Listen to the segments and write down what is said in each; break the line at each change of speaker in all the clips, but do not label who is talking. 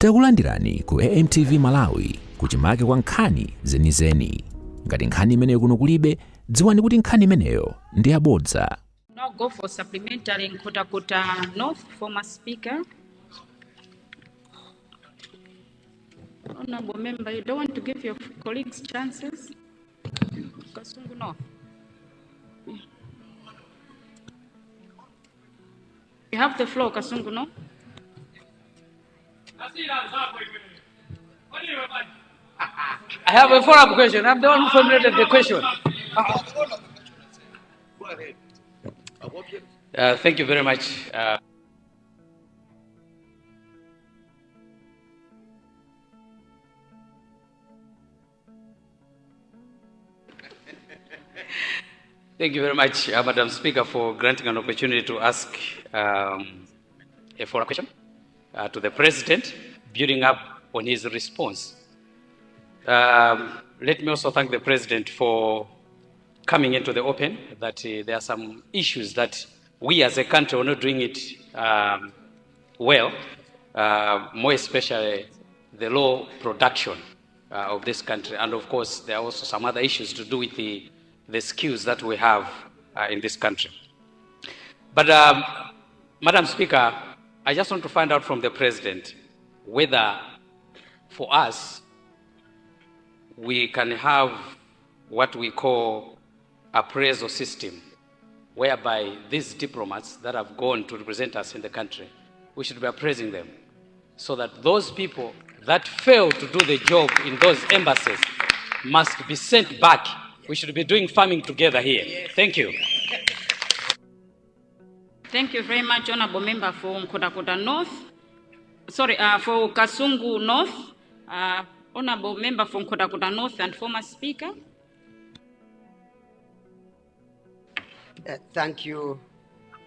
Takulandirani ku AMTV Malawi kuchimake kwa nkhani zenizeni. Ngati nkhani imeneyo kuno kulibe, dziwani kuti nkhani imeneyo ndi yabodza.
Now go for supplementary in Kota North, former speaker. Honorable member, you don't want to give your colleagues chances? Kasungu North. You have the floor, Kasungu North.
I have a follow-up question. I'm the one who formulated the question.
Go ahead.
Thank you very much. Thank you very much, Madam Speaker, for granting an opportunity to ask a follow-up question to the President, building up on his response. Let me also thank the President for coming into the open, that there are some issues that we as a country are not doing it well, more especially the low production of this country. And of course, there are also some other issues to do with the skills that we have in this country. But Madam Speaker, I just want to find out from the President whether for us, we can have what we call appraisal system, whereby these diplomats that have gone to represent us in the country, we should be appraising them, so that those people that fail to do the job in those embassies must be sent back. We should be doing farming together here. Thank you.
Thank you very much, Honorable Member, for Kota North. Sorry, for Kasungu North. Honorable Member from Kota North and former Speaker.
Thank you,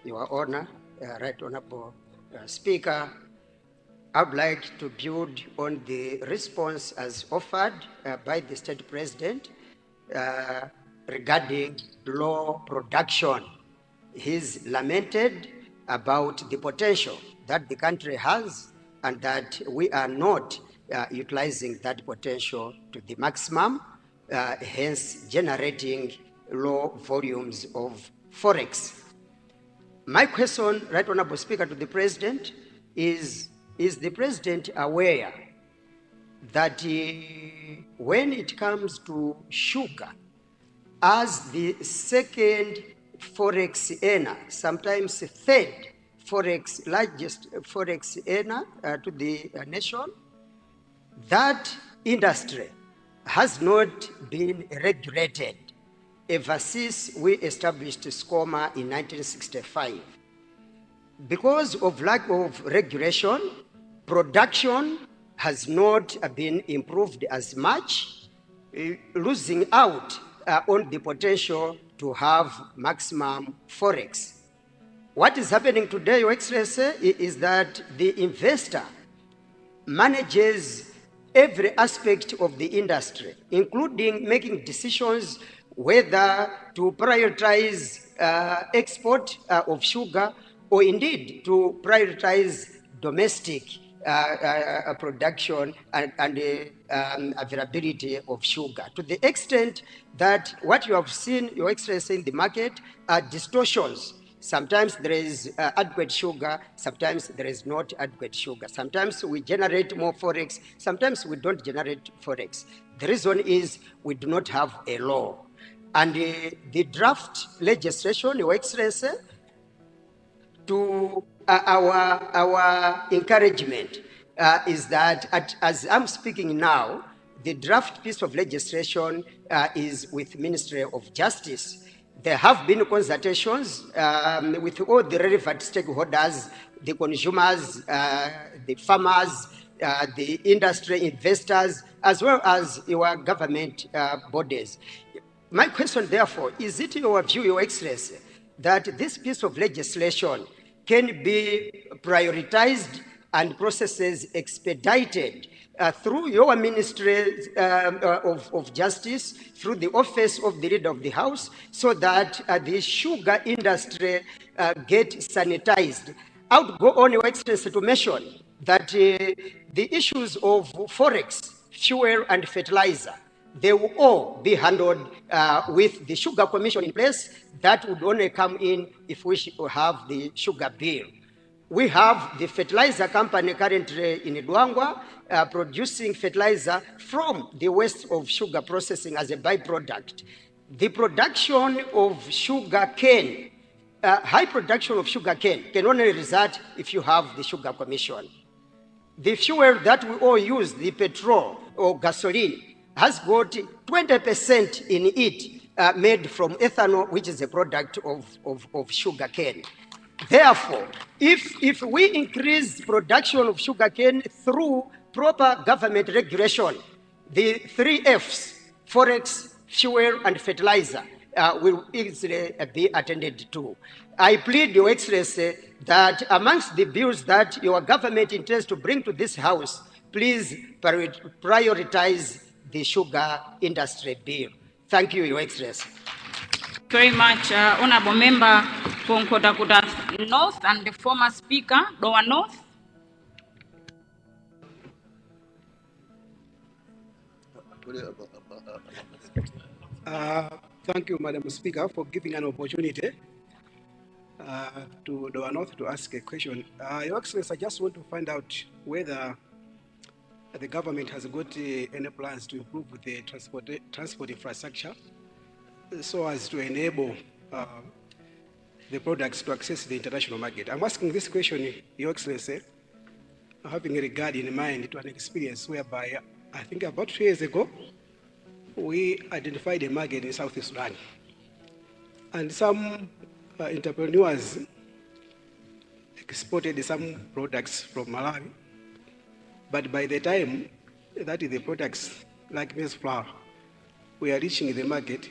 Your Honor, Right Honorable Speaker. I would like to build on the response as offered by the State President regarding low production. He's lamented about the potential that the country has and that we are not utilizing that potential to the maximum, hence generating low volumes of forex. My question, Right Honorable Speaker, to the President is the President aware that when it comes to sugar, as the second forex earner, sometimes third largest forex earner to the nation, that industry has not been regulated ever since we established SCOMA in 1965. Because of lack of regulation, production has not been improved as much, losing out on the potential to have maximum forex. What is happening today, Your Excellency, is that the investor manages every aspect of the industry, including making decisions whether to prioritize export of sugar or indeed to prioritize domestic production and availability of sugar, to the extent that what you have seen, Your Excellency, in the market are distortions. Sometimes there is adequate sugar, sometimes there is not adequate sugar. Sometimes we generate more forex, sometimes we don't generate forex. The reason is we do not have a law. And the draft legislation, Your Excellency, to our encouragement is that as I'm speaking now, the draft piece of legislation is with Ministry of Justice. There have been consultations with all the relevant stakeholders, the consumers, the farmers, the industry investors, as well as your government bodies. My question, therefore, is it your view, Your Excellency, that this piece of legislation can be prioritized and processes expedited through your Ministry of Justice, through the Office of the Leader of the House, so that the sugar industry get sanitized? I would go on, Your Excellency, to mention that the issues of forex, fuel, and fertilizer, they will all be handled with the Sugar Commission in place. That would only come in if we have the sugar bill. We have the fertilizer company currently in Dwangwa producing fertilizer from the waste of sugar processing as a byproduct. The production of sugar cane, high production of sugar cane can only result if you have the Sugar Commission. The fuel that we all use, the petrol or gasoline, has got 20% in it made from ethanol, which is a product of sugar cane. Therefore, if we increase production of sugar cane through proper government regulation, the 3 Fs, forex, fuel, and fertilizer, will easily be attended to. I plead, Your Excellency, that amongst the bills that your government intends to bring to this House, please prioritize the sugar industry bill. Thank you, Your Excellency.
Very much, Honorable Member for Nkhotakota North and the former Speaker, Dowa North.
Thank you, Madam Speaker, for giving an opportunity to Dowa North to ask a question. Your Excellency, I just want to find out whether the government has got any plans to improve the transport infrastructure so as to enable the products to access the international market. I'm asking this question, Your Excellency, having a regard in mind to an experience whereby I think about 2 years ago, we identified a market in South Sudan. And some entrepreneurs exported some products from Malawi. But by the time that the products, like maize flour, were reaching the market,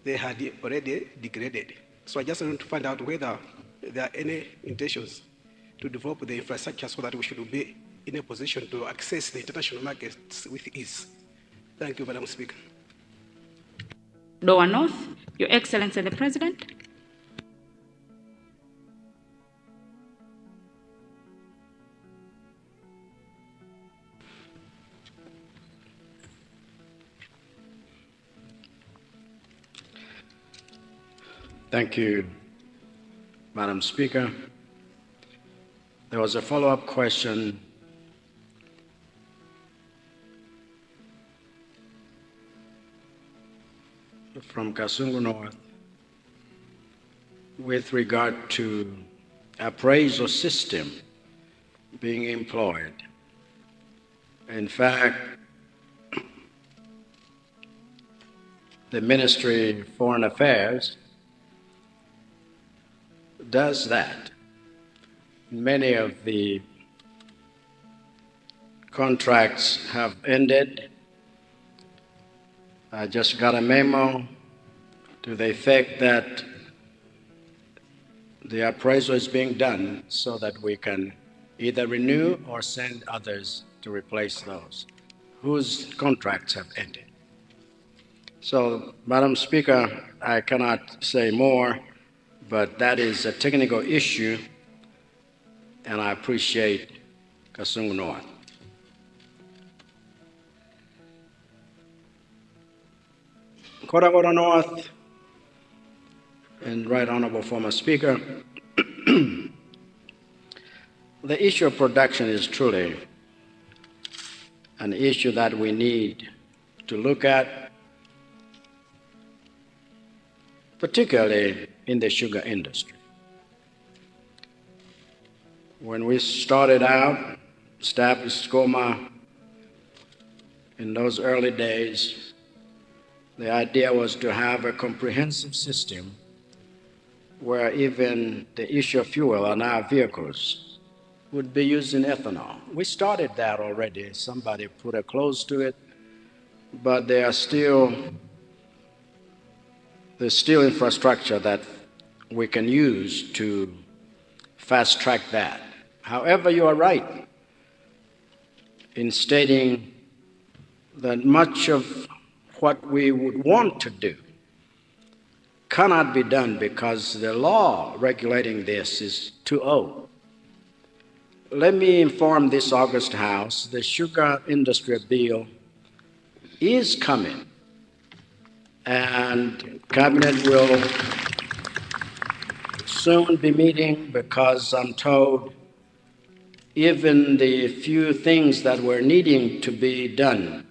they had already degraded. So I just want to find out whether there are any intentions to develop the infrastructure so that we should be in a position to access the international markets with ease. Thank you, Madam Speaker.
Dowa North, Your Excellency the President.
Thank you, Madam Speaker. There was a follow-up question from Kasungu North with regard to appraisal system being employed. In fact, the Ministry of Foreign Affairs does that. Many of the contracts have ended. I just got a memo to the effect that the appraisal is being done so that we can either renew or send others to replace those whose contracts have ended. So, Madam Speaker, I cannot say more, but that is a technical issue, and I appreciate Kasungu North. Nkhotakota North, and Right Honorable former Speaker, the issue of production is truly an issue that we need to look at, particularly in the sugar industry. When we started out, established SCOMA in those early days, the idea was to have a comprehensive system where even the issue of fuel on our vehicles would be using ethanol. We started that already. Somebody put a close to it, but there's still infrastructure that we can use to fast track that. However, you are right in stating that much of what we would want to do cannot be done because the law regulating this is too old. let me inform this August House, the sugar industry bill is coming, and Cabinet will soon be meeting, because I'm told even the few things that were needing to be done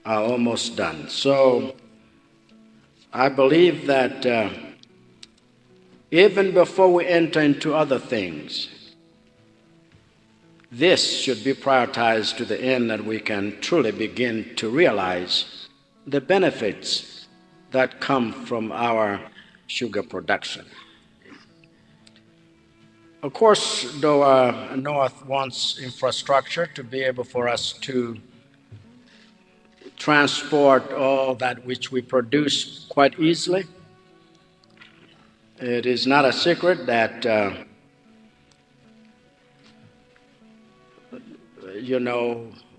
are almost done. So I believe that even before we enter into other things, this should be prioritized to the end that we can truly begin to realize the benefits that come from our sugar production. Of course, though North wants infrastructure to be able for us to transport all that which we produce quite easily, it is not a secret that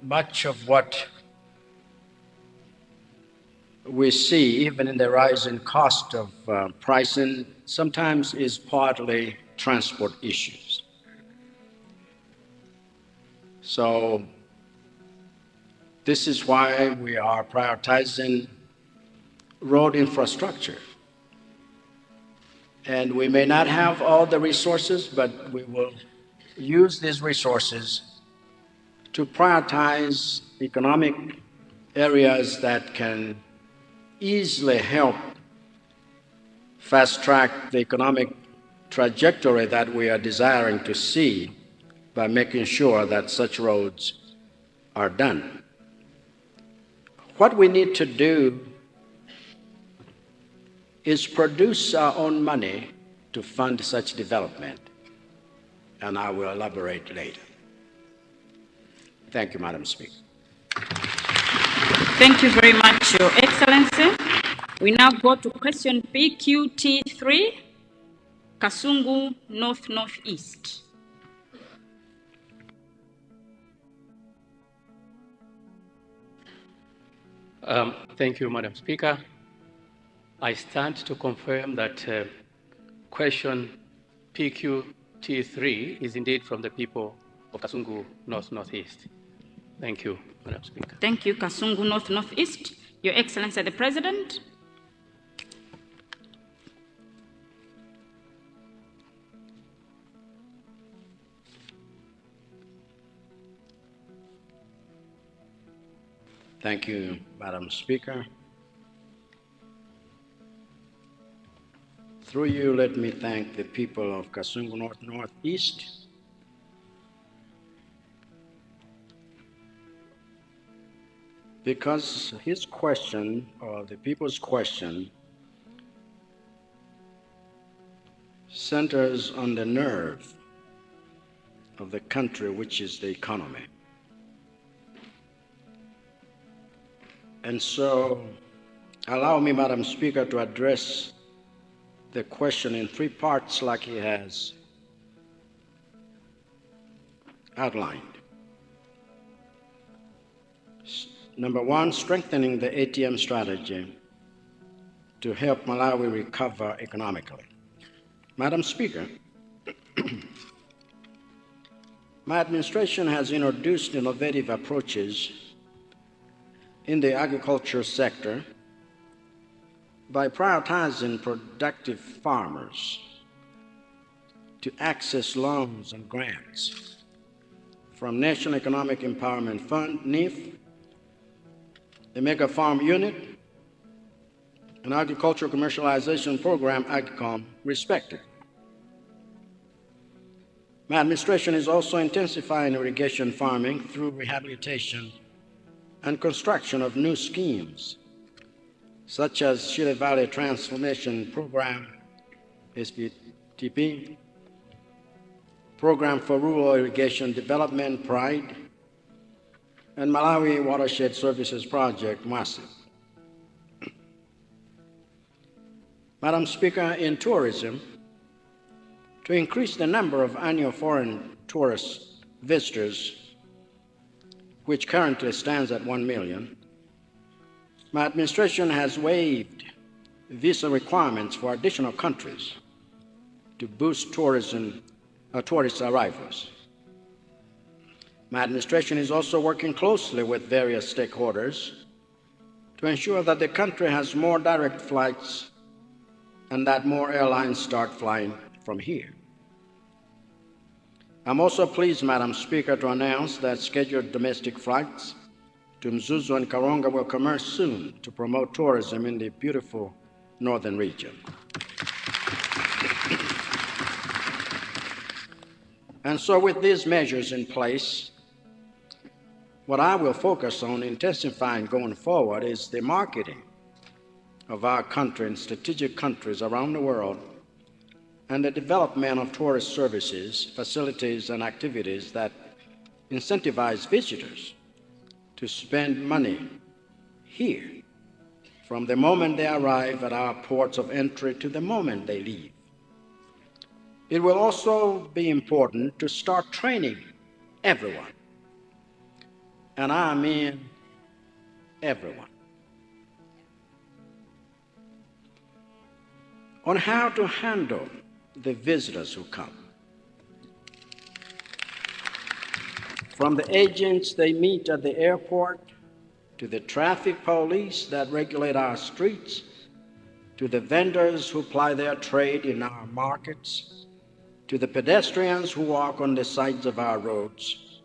much of what we see, even in the rising cost of pricing, sometimes is partly transport issues. So this is why we are prioritizing road infrastructure. And we may not have all the resources, but we will use these resources to prioritize economic areas that can easily help fast-track the economic trajectory that we are desiring to see by making sure that such roads are done. What we need to do is produce our own money to fund such development, and I will elaborate later. Thank you, Madam Speaker.
Thank you very much, Your Excellency. We now go to question PQT3, Kasungu North-Northeast.
Thank you, Madam Speaker. I stand to confirm that question PQT3 is indeed from the people of Kasungu North-Northeast. Thank you, Madam Speaker.
Thank you, Kasungu North-Northeast. Your Excellency the President.
Thank you, Madam Speaker. Through you, let me thank the people of Kasungu North-Northeast because his question, or the people's question, centers on the nerve of the country, which is the economy. And so, allow me, Madam Speaker, to address the question in three parts like he has outlined. Number one, strengthening the ATM strategy to help Malawi recover economically. Madam Speaker, my administration has introduced innovative approaches in the agriculture sector by prioritizing productive farmers to access loans and grants from National Economic Empowerment Fund, NEF, the Mega Farm Unit, and Agricultural Commercialization Program, AGCOM, respectively. My administration is also intensifying irrigation farming through rehabilitation and construction of new schemes, such as Chile Valley Transformation Program, SPTP, Program for Rural Irrigation Development, PRIDE, and Malawi Watershed Services Project, MWASI. Madam Speaker, in tourism, to increase the number of annual foreign tourist visitors, which currently stands at 1 million, my administration has waived visa requirements for additional countries to boost tourist arrivals. My administration is also working closely with various stakeholders to ensure that the country has more direct flights and that more airlines start flying from here. I'm also pleased, Madam Speaker, to announce that scheduled domestic flights to Mzuzu and Karonga will commence soon to promote tourism in the beautiful northern region. And so with these measures in place, what I will focus on intensifying going forward is the marketing of our country in strategic countries around the world and the development of tourist services, facilities, and activities that incentivize visitors to spend money here from the moment they arrive at our ports of entry to the moment they leave. It will also be important to start training everyone, and I mean everyone, on how to handle the visitors who come. From the agents they meet at the airport, to the traffic police that regulate our streets, to the vendors who ply their trade in our markets, to the pedestrians who walk on the sides of our roads.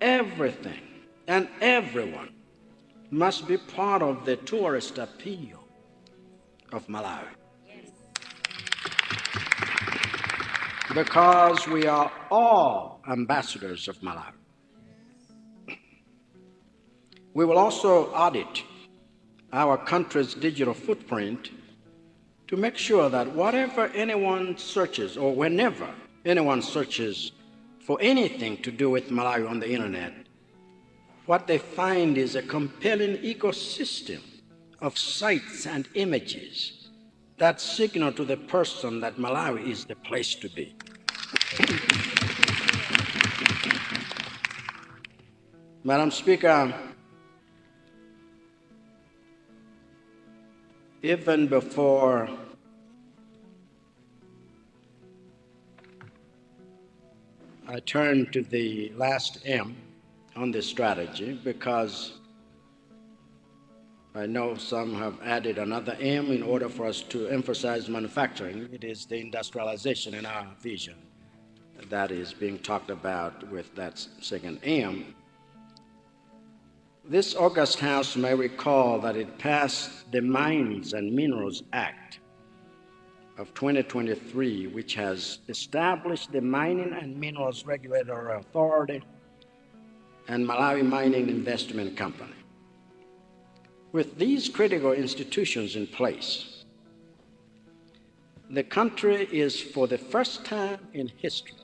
Everything and everyone must be part of the tourist appeal of Malawi. Because we are all ambassadors of Malawi. We will also audit our country's digital footprint to make sure that whatever anyone searches, or whenever anyone searches for anything to do with Malawi on the internet, what they find is a compelling ecosystem of sites and images that signal to the person that Malawi is the place to be. Madam Speaker, even before I turn to the last M on this strategy, because I know some have added another M in order for us to emphasize manufacturing. It is the industrialization in our vision that is being talked about with that second M. This august House may recall that it passed the Mines and Minerals Act of 2023, which has established the Mining and Minerals Regulatory Authority and Malawi Mining Investment Company. With these critical institutions in place, the country is, for the first time in history,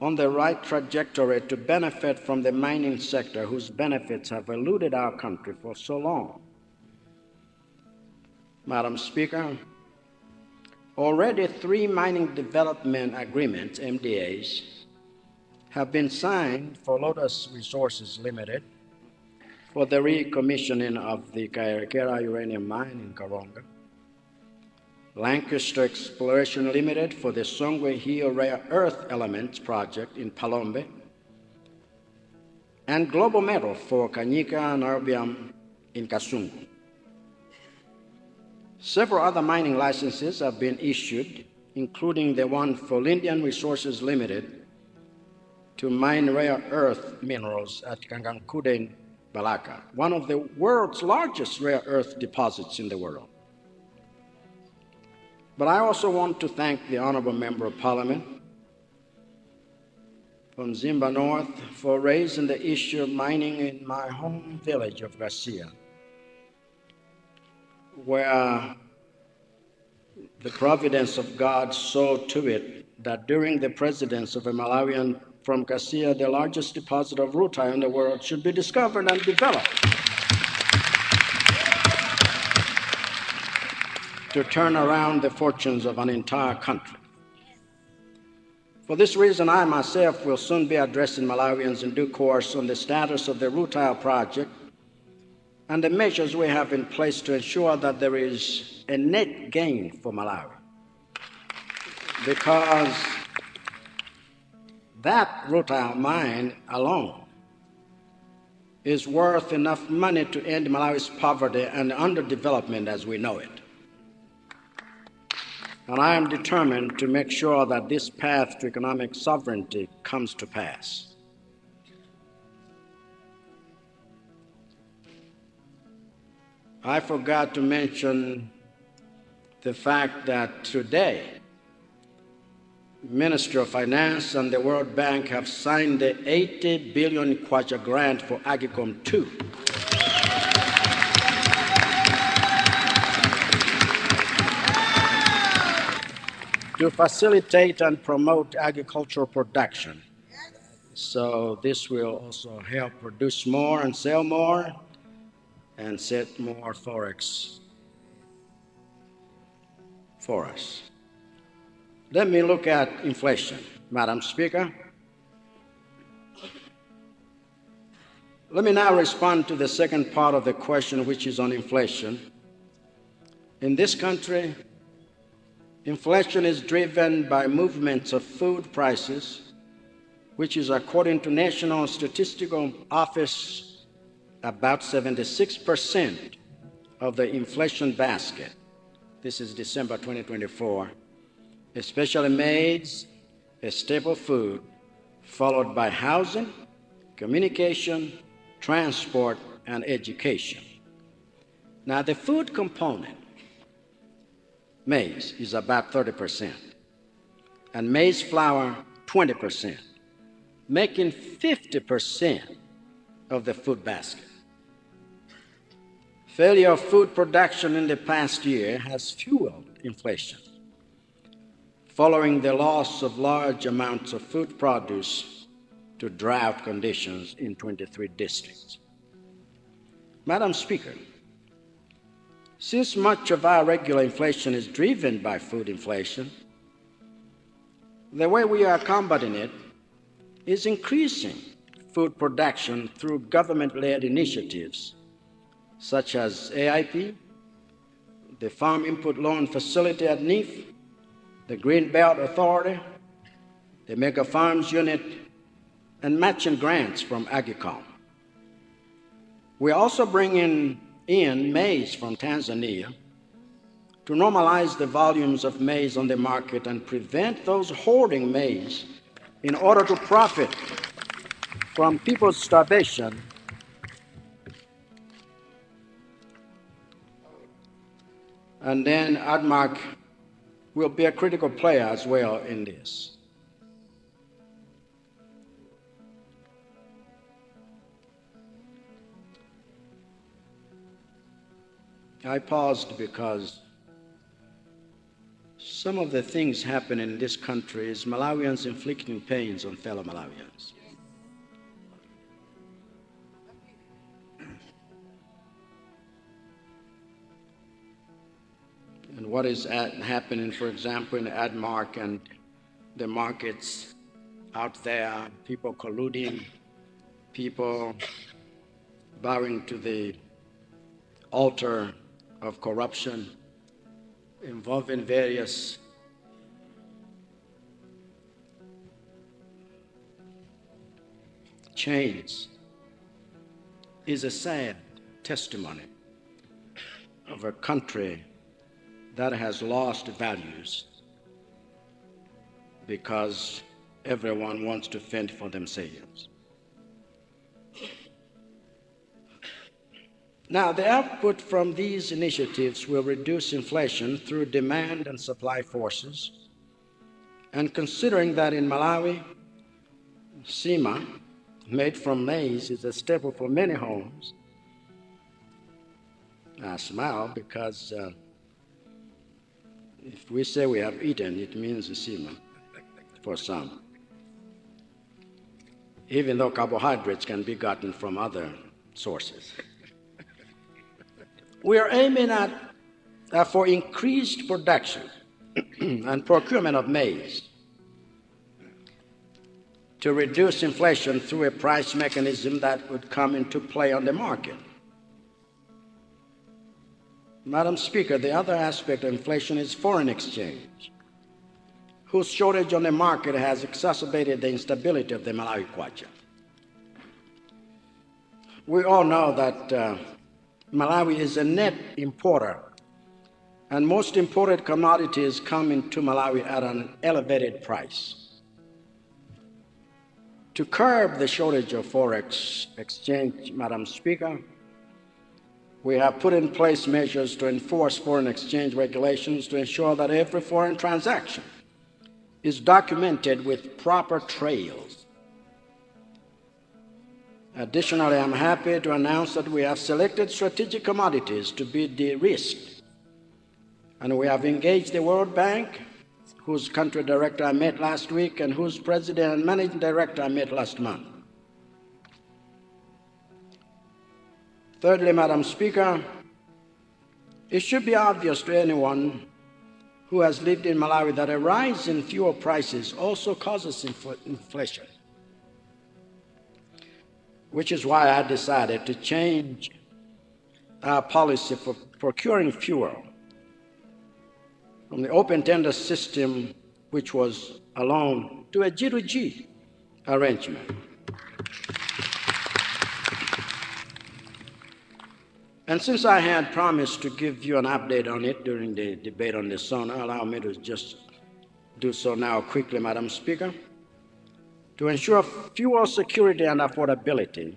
on the right trajectory to benefit from the mining sector, whose benefits have eluded our country for so long. Madam Speaker, already 3 mining development agreements, MDAs, have been signed for Lotus Resources Limited for the recommissioning of the Chakwera uranium mine in Karonga, Lancaster Exploration Limited for the Songwe Hill Rare Earth Elements Project in Palombe, and Global Metal for Kanyika and Erbium in Kasungu. Several other mining licenses have been issued, including the one for Lindian Resources Limited to mine rare earth minerals at Kangankude in Balaka, one of the world's largest rare earth deposits in the world. But I also want to thank the Honorable Member of Parliament from Zimba North for raising the issue of mining in my home village of Garcia, where the providence of God saw to it that during the presidency of a Malawian from Garcia, the largest deposit of rutile in the world should be discovered and developed to turn around the fortunes of an entire country. For this reason, I myself will soon be addressing Malawians in due course on the status of the rutile project and the measures we have in place to ensure that there is a net gain for Malawi. Because That rutile mine alone is worth enough money to end Malawi's poverty and underdevelopment as we know it. And I am determined to make sure that this path to economic sovereignty comes to pass. I forgot to mention the fact that today, Ministry of Finance and the World Bank have signed the 80 billion kwacha grant for Agicom 2. To facilitate and promote agricultural production. So this will also help produce more and sell more and set more forex for us. Let me look at inflation, Madam Speaker. Let me now respond to the second part of the question, which is on inflation. In this country, inflation is driven by movements of food prices, which is, according to National Statistical Office, about 76% of the inflation basket. This is December 2024. Especially maize, a staple food, followed by housing, communication, transport, and education. Now, the food component, maize, is about 30%, and maize flour, 20%, making 50% of the food basket. Failure of food production in the past year has fueled inflation, following the loss of large amounts of food produce to drought conditions in 23 districts. Madam Speaker, since much of our regular inflation is driven by food inflation, the way we are combating it is increasing food production through government-led initiatives such as AIP, the Farm Input Loan Facility at NIF, the Green Belt Authority, the Mega Farms Unit, and matching grants from Agicom. We're also bringing in maize from Tanzania to normalize the volumes of maize on the market and prevent those hoarding maize in order to profit from people's starvation. And then ADMARC will be a critical player as well in this. I paused because some of the things happening in this country is Malawians inflicting pains on fellow Malawians. And what is happening, for example, in ADMARC and the markets out there, people colluding, people bowing to the altar of corruption, involving various chains, is a sad testimony of a country that has lost values because everyone wants to fend for themselves. Now, the output from these initiatives will reduce inflation through demand and supply forces. And considering that in Malawi, sima, made from maize, is a staple for many homes, I smile because if we say we have eaten, it means sima for some, even though carbohydrates can be gotten from other sources. We are aiming at for increased production and procurement of maize to reduce inflation through a price mechanism that would come into play on the market. Madam Speaker, the other aspect of inflation is foreign exchange. whose shortage on the market has exacerbated the instability of the Malawi kwacha. We all know that Malawi is a net importer, and most imported commodities come into Malawi at an elevated price. To curb the shortage of forex exchange, Madam Speaker, we have put in place measures to enforce foreign exchange regulations to ensure that every foreign transaction is documented with proper trails. Additionally, I'm happy to announce that we have selected strategic commodities to be de-risked, and we have engaged the World Bank, whose country director I met last week and whose president and managing director I met last month. Thirdly, Madam Speaker, it should be obvious to anyone who has lived in Malawi that a rise in fuel prices also causes inflation, which is why I decided to change our policy for procuring fuel from the open tender system, which was a loan, to a G2G arrangement. And since I had promised to give you an update on it during the debate on the SONA, allow me to just do so now quickly, Madam Speaker. To ensure fuel security and affordability,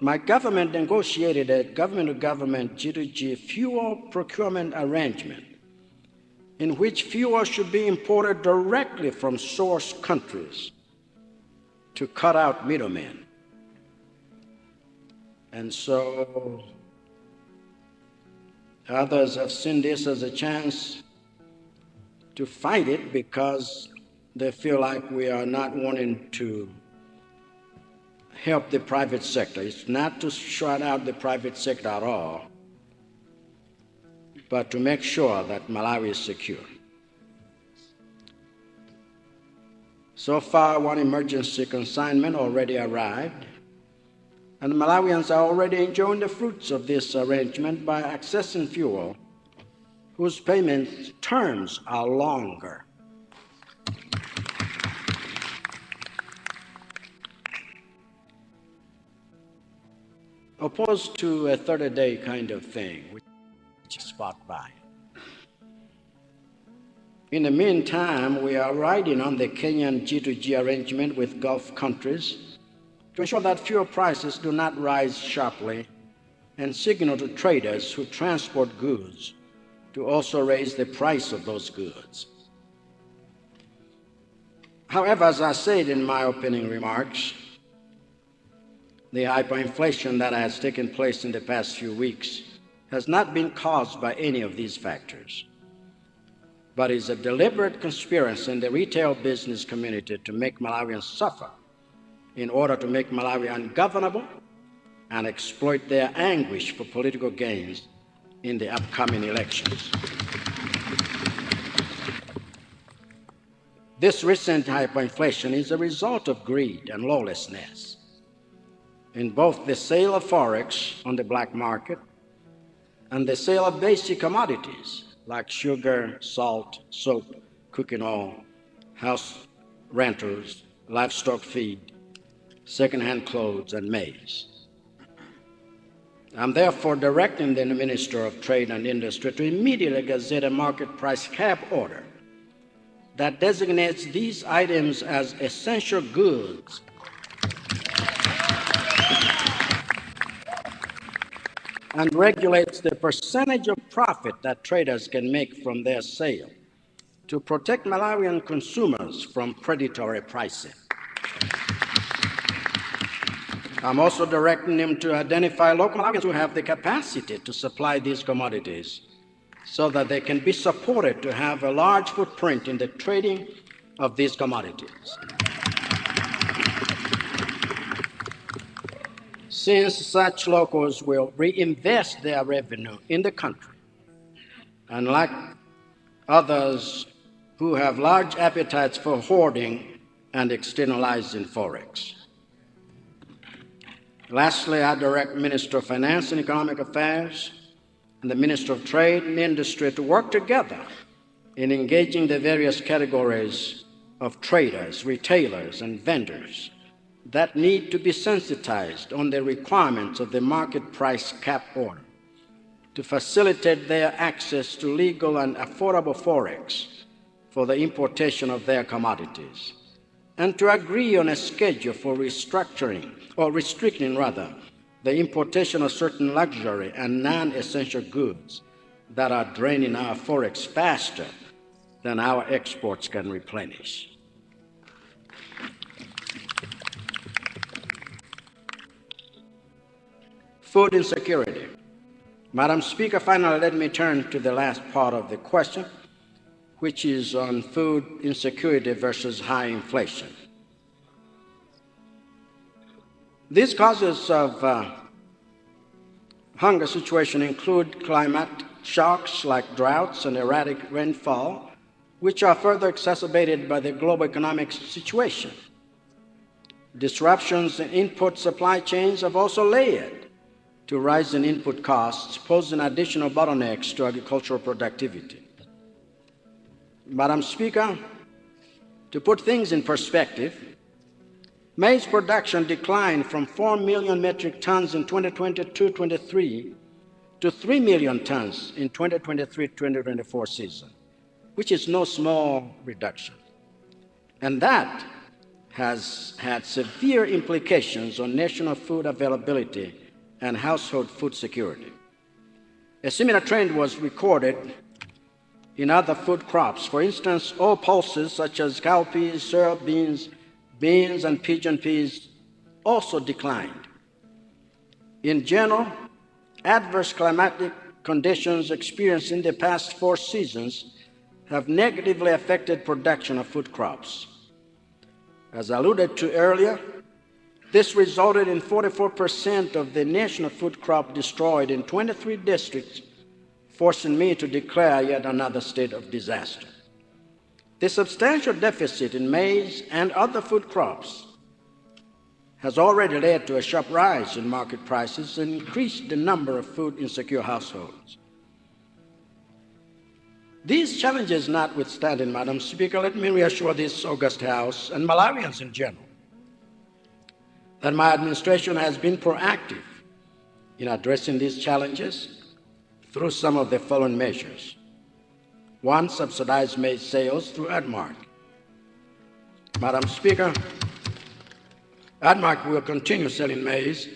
my government negotiated a government-to-government G2G fuel procurement arrangement in which fuel should be imported directly from source countries to cut out middlemen. And so others have seen this as a chance to fight it because they feel like we are not wanting to help the private sector. It's not to shut out the private sector at all, but to make sure that Malawi is secure. So far, one emergency consignment already arrived, and Malawians are already enjoying the fruits of this arrangement by accessing fuel whose payment terms are longer. Opposed to a 30-day kind of thing, which is spot buy. In the meantime, we are riding on the Kenyan G2G arrangement with Gulf countries to ensure that fuel prices do not rise sharply and signal to traders who transport goods to also raise the price of those goods. However, as I said in my opening remarks, the hyperinflation that has taken place in the past few weeks has not been caused by any of these factors, but is a deliberate conspiracy in the retail business community to make Malawians suffer in order to make Malawi ungovernable and exploit their anguish for political gains in the upcoming elections. This recent hyperinflation is a result of greed and lawlessness in both the sale of forex on the black market and the sale of basic commodities like sugar, salt, soap, cooking oil, house rentals, livestock feed, second-hand clothes, and maize. I'm therefore directing the Minister of Trade and Industry to immediately gazette a market price cap order that designates these items as essential goods and regulates the percentage of profit that traders can make from their sale to protect Malawian consumers from predatory pricing. I'm also directing him to identify local Malawians who have the capacity to supply these commodities so that they can be supported to have a large footprint in the trading of these commodities. Since such locals will reinvest their revenue in the country, unlike others who have large appetites for hoarding and externalizing forex. Lastly, I direct Minister of Finance and Economic Affairs and the Minister of Trade and Industry to work together in engaging the various categories of traders, retailers, and vendors that need to be sensitized on the requirements of the market price cap order to facilitate their access to legal and affordable forex for the importation of their commodities, and to agree on a schedule for restricting the importation of certain luxury and non-essential goods that are draining our forex faster than our exports can replenish. Food insecurity. Madam Speaker, finally, let me turn to the last part of the question, which is on food insecurity versus high inflation. These causes of hunger situation include climate shocks like droughts and erratic rainfall, which are further exacerbated by the global economic situation. Disruptions in input supply chains have also led to rising input costs, posing additional bottlenecks to agricultural productivity. Madam Speaker, to put things in perspective, maize production declined from 4 million metric tons in 2022-23 to 3 million tons in 2023-2024 season, which is no small reduction. And that has had severe implications on national food availability and household food security. A similar trend was recorded in other food crops. For instance, all pulses such as cowpeas, syrup beans, beans, and pigeon peas also declined. In general, adverse climatic conditions experienced in the past 4 seasons have negatively affected production of food crops. As alluded to earlier, this resulted in 44% of the national food crop destroyed in 23 districts, forcing me to declare yet another state of disaster. The substantial deficit in maize and other food crops has already led to a sharp rise in market prices and increased the number of food insecure households. These challenges notwithstanding, Madam Speaker, let me reassure this august House and Malawians in general that my administration has been proactive in addressing these challenges through some of the following measures. 1, subsidized maize sales through ADMARC. Madam Speaker, ADMARC will continue selling maize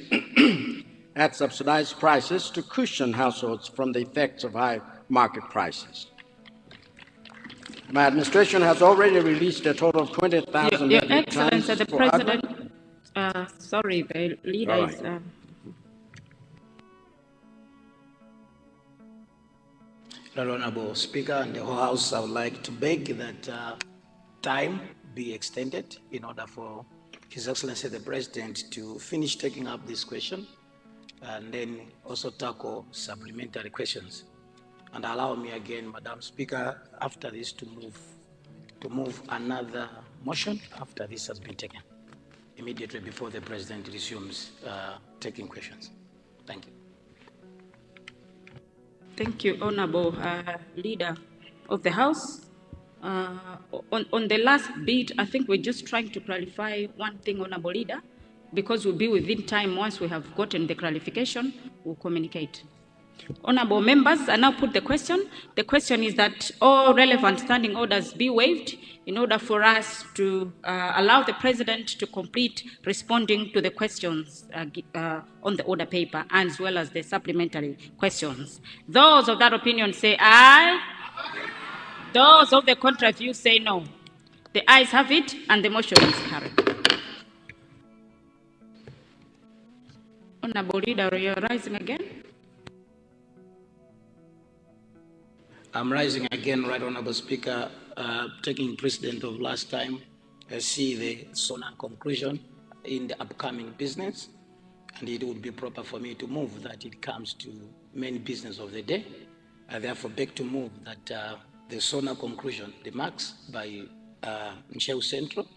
at subsidized prices to cushion households from the effects of high market prices. My administration has already released a total of 20,000
Your
metric tons
Excellency, the
for
President,
ADMARC.
sorry, the leader
All
is...
right.
Honorable Speaker and the whole House, I would like to beg that time be extended in order for His Excellency the President to finish taking up this question and then also tackle supplementary questions. And allow me again, Madam Speaker, after this to move another motion after this has been taken, immediately before the President resumes taking questions. Thank you.
Thank you, Honorable Leader of the House. On the last bit, I think we're just trying to clarify one thing, Honorable Leader, because we'll be within time. Once we have gotten the clarification, we'll communicate. Honorable members, I now put the question. The question is that all relevant standing orders be waived in order for us to allow the President to complete responding to the questions on the order paper as well as the supplementary questions. Those of that opinion say aye. Those of the contrary view say no. The ayes have it and the motion is carried. Honorable Leader, you're rising again.
I'm rising again, Right Honorable Speaker, taking precedent of last time. I see the SONA conclusion in the upcoming business, and it would be proper for me to move that it comes to main business of the day. I therefore beg to move that the SONA conclusion, the marks by Ncheu Central,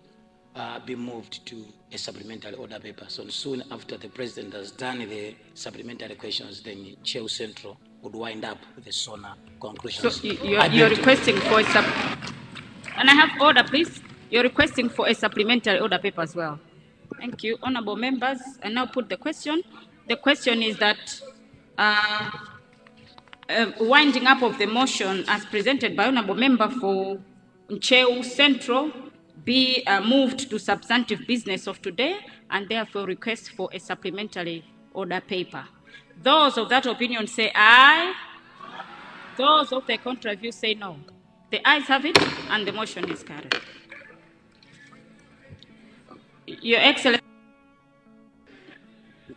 be moved to a supplementary order paper. So soon after the President has done the supplementary questions, then Ncheu Central would wind up with the SONA
So
conclusions.
you're requesting for and I have order, please. You're requesting for a supplementary order paper as well. Thank you, honorable members. I now put the question. The question is that winding up of the motion as presented by honorable member for Ncheu Central be moved to substantive business of today and therefore request for a supplementary order paper. Those of that opinion say aye. Those of the contrary view say no. The ayes have it and the motion is carried. Your Excellency,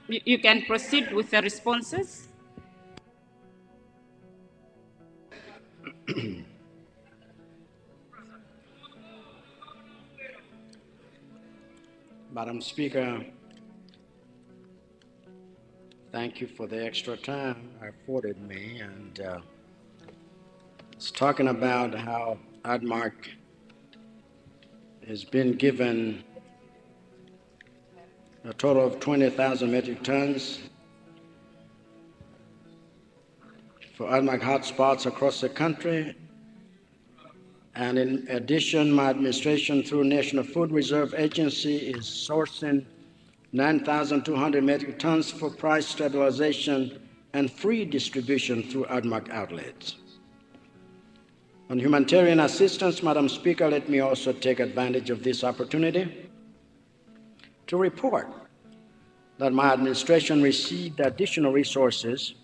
you can proceed with the responses.
Madam Speaker, thank you for the extra time afforded me, and it's talking about how ADMARC has been given a total of 20,000 metric tons for ADMARC hotspots across the country. And in addition, my administration through National Food Reserve Agency is sourcing 9,200 metric tons for price stabilization and free distribution through ADMARC outlets. On humanitarian assistance, Madam Speaker, let me also take advantage of this opportunity to report that my administration received additional resources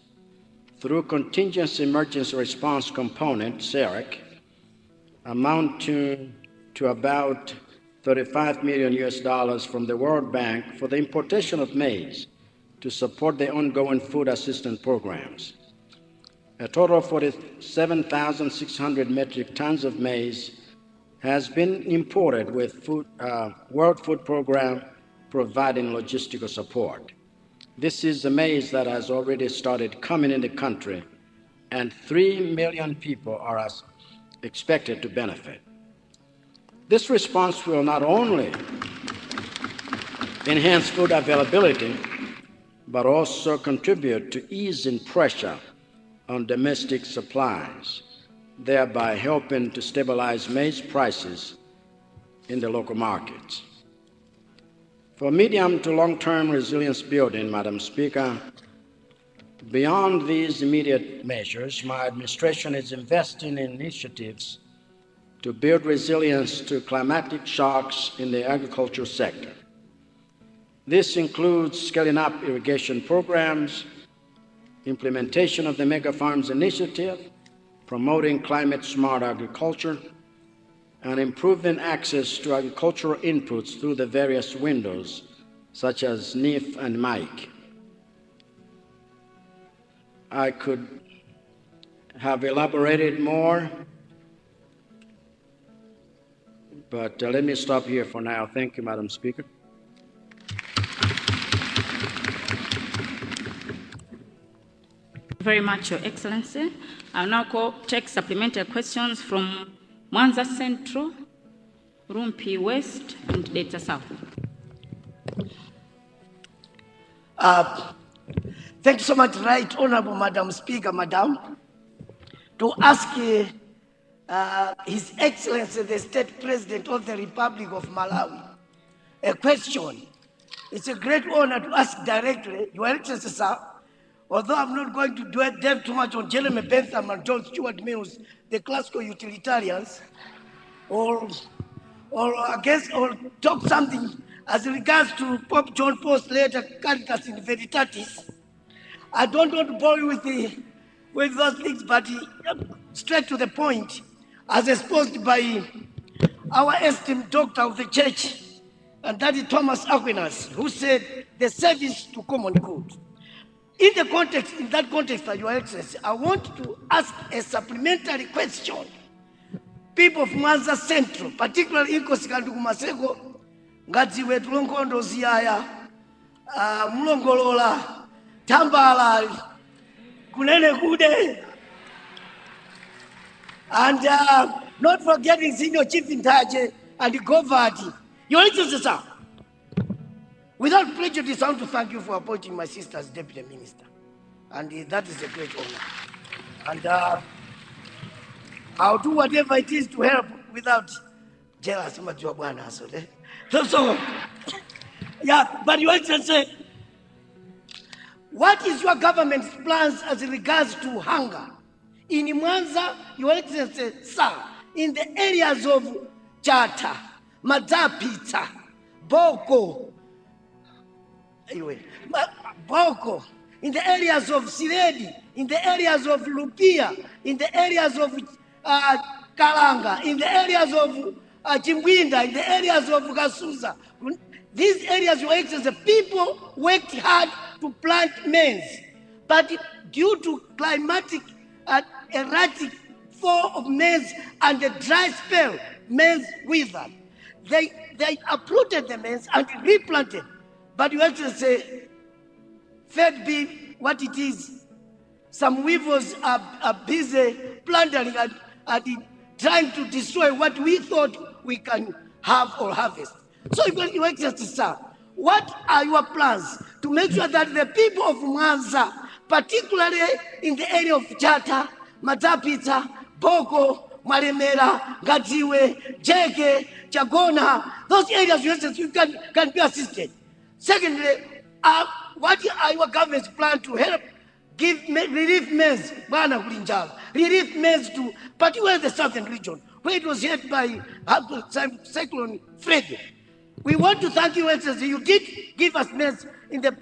through Contingency Emergency Response Component, CEREC, amount to about $35 million from the World Bank for the importation of maize to support the ongoing food assistance programs. A total of 47,600 metric tons of maize has been imported with World Food Program providing logistical support. This is the maize that has already started coming in the country, and 3 million people are expected to benefit. This response will not only enhance food availability, but also contribute to easing pressure on domestic supplies, thereby helping to stabilize maize prices in the local markets. For medium to long-term resilience building, Madam Speaker, beyond these immediate measures, my administration is investing in initiatives to build resilience to climatic shocks in the agricultural sector. This includes scaling up irrigation programs, implementation of the Mega Farms Initiative, promoting climate-smart agriculture, and improving access to agricultural inputs through the various windows, such as NIF and MIC. I could have elaborated more, but let me stop here for now. Thank you, Madam Speaker.
Very much, Your Excellency. I'll now take supplementary questions from Mwanza Central, Rumpi West, and Delta South.
Thank you so much, Right Honorable Madam Speaker, Madam, to ask His Excellency, the State President of the Republic of Malawi, a question. It's a great honor to ask directly, Your Excellency, sir, although I'm not going to delve too much on Jeremy Bentham and John Stuart Mills, the classical utilitarians, or talk something as regards to Pope John Paul's letter, Caritas in Veritatis. I don't want to bore you with those things, but straight to the point, as exposed by our esteemed doctor of the church, and that is Thomas Aquinas, who said, the service to common good. In that context, Your Excellency, I want to ask a supplementary question. People of Mwanza Central, particularly in Kosikandu Kumaseko, Ngadziwe Tulonkondo Ziyaya, Mlongolola, Tambala, Kunene Kude, and not forgetting Senior Chief Intaje and the Govati. Your Excellency, sir, without prejudice, I want to thank you for appointing my sister as Deputy Minister. And that is a great honor. And I'll do whatever it is to help without jealousy. So, yeah, but Your Excellency, what is your government's plans as regards to hunger? In Mwanza, Your Excellency, sir, in the areas of Chata, Madzapita, Boko, Boko, in the areas of Siredi, in the areas of Lupia, in the areas of Kalanga, in the areas of Chimwendo, in the areas of Gasuza. These areas, Your Excellency, people worked hard to plant maize, but due to climatic erratic fall of maize and the dry spell, maize withered. They uprooted the maize and replanted. But Your Excellency, fed be what it is. Some weavers are busy plundering and trying to destroy what we thought we can have or harvest. So, Your Excellency, sir, what are your plans to make sure that the people of Mwanza, particularly in the area of Chata, Madzapita, Boko, Maremera, Gadziwe, Jeke, Chagona, those areas, Your Excellency, can be assisted? Secondly, what are your government's plan to help give relief maize, relief maize to particularly the southern region, where it was hit by Cyclone Freddy? We want to thank you, Excellency. You did give us maize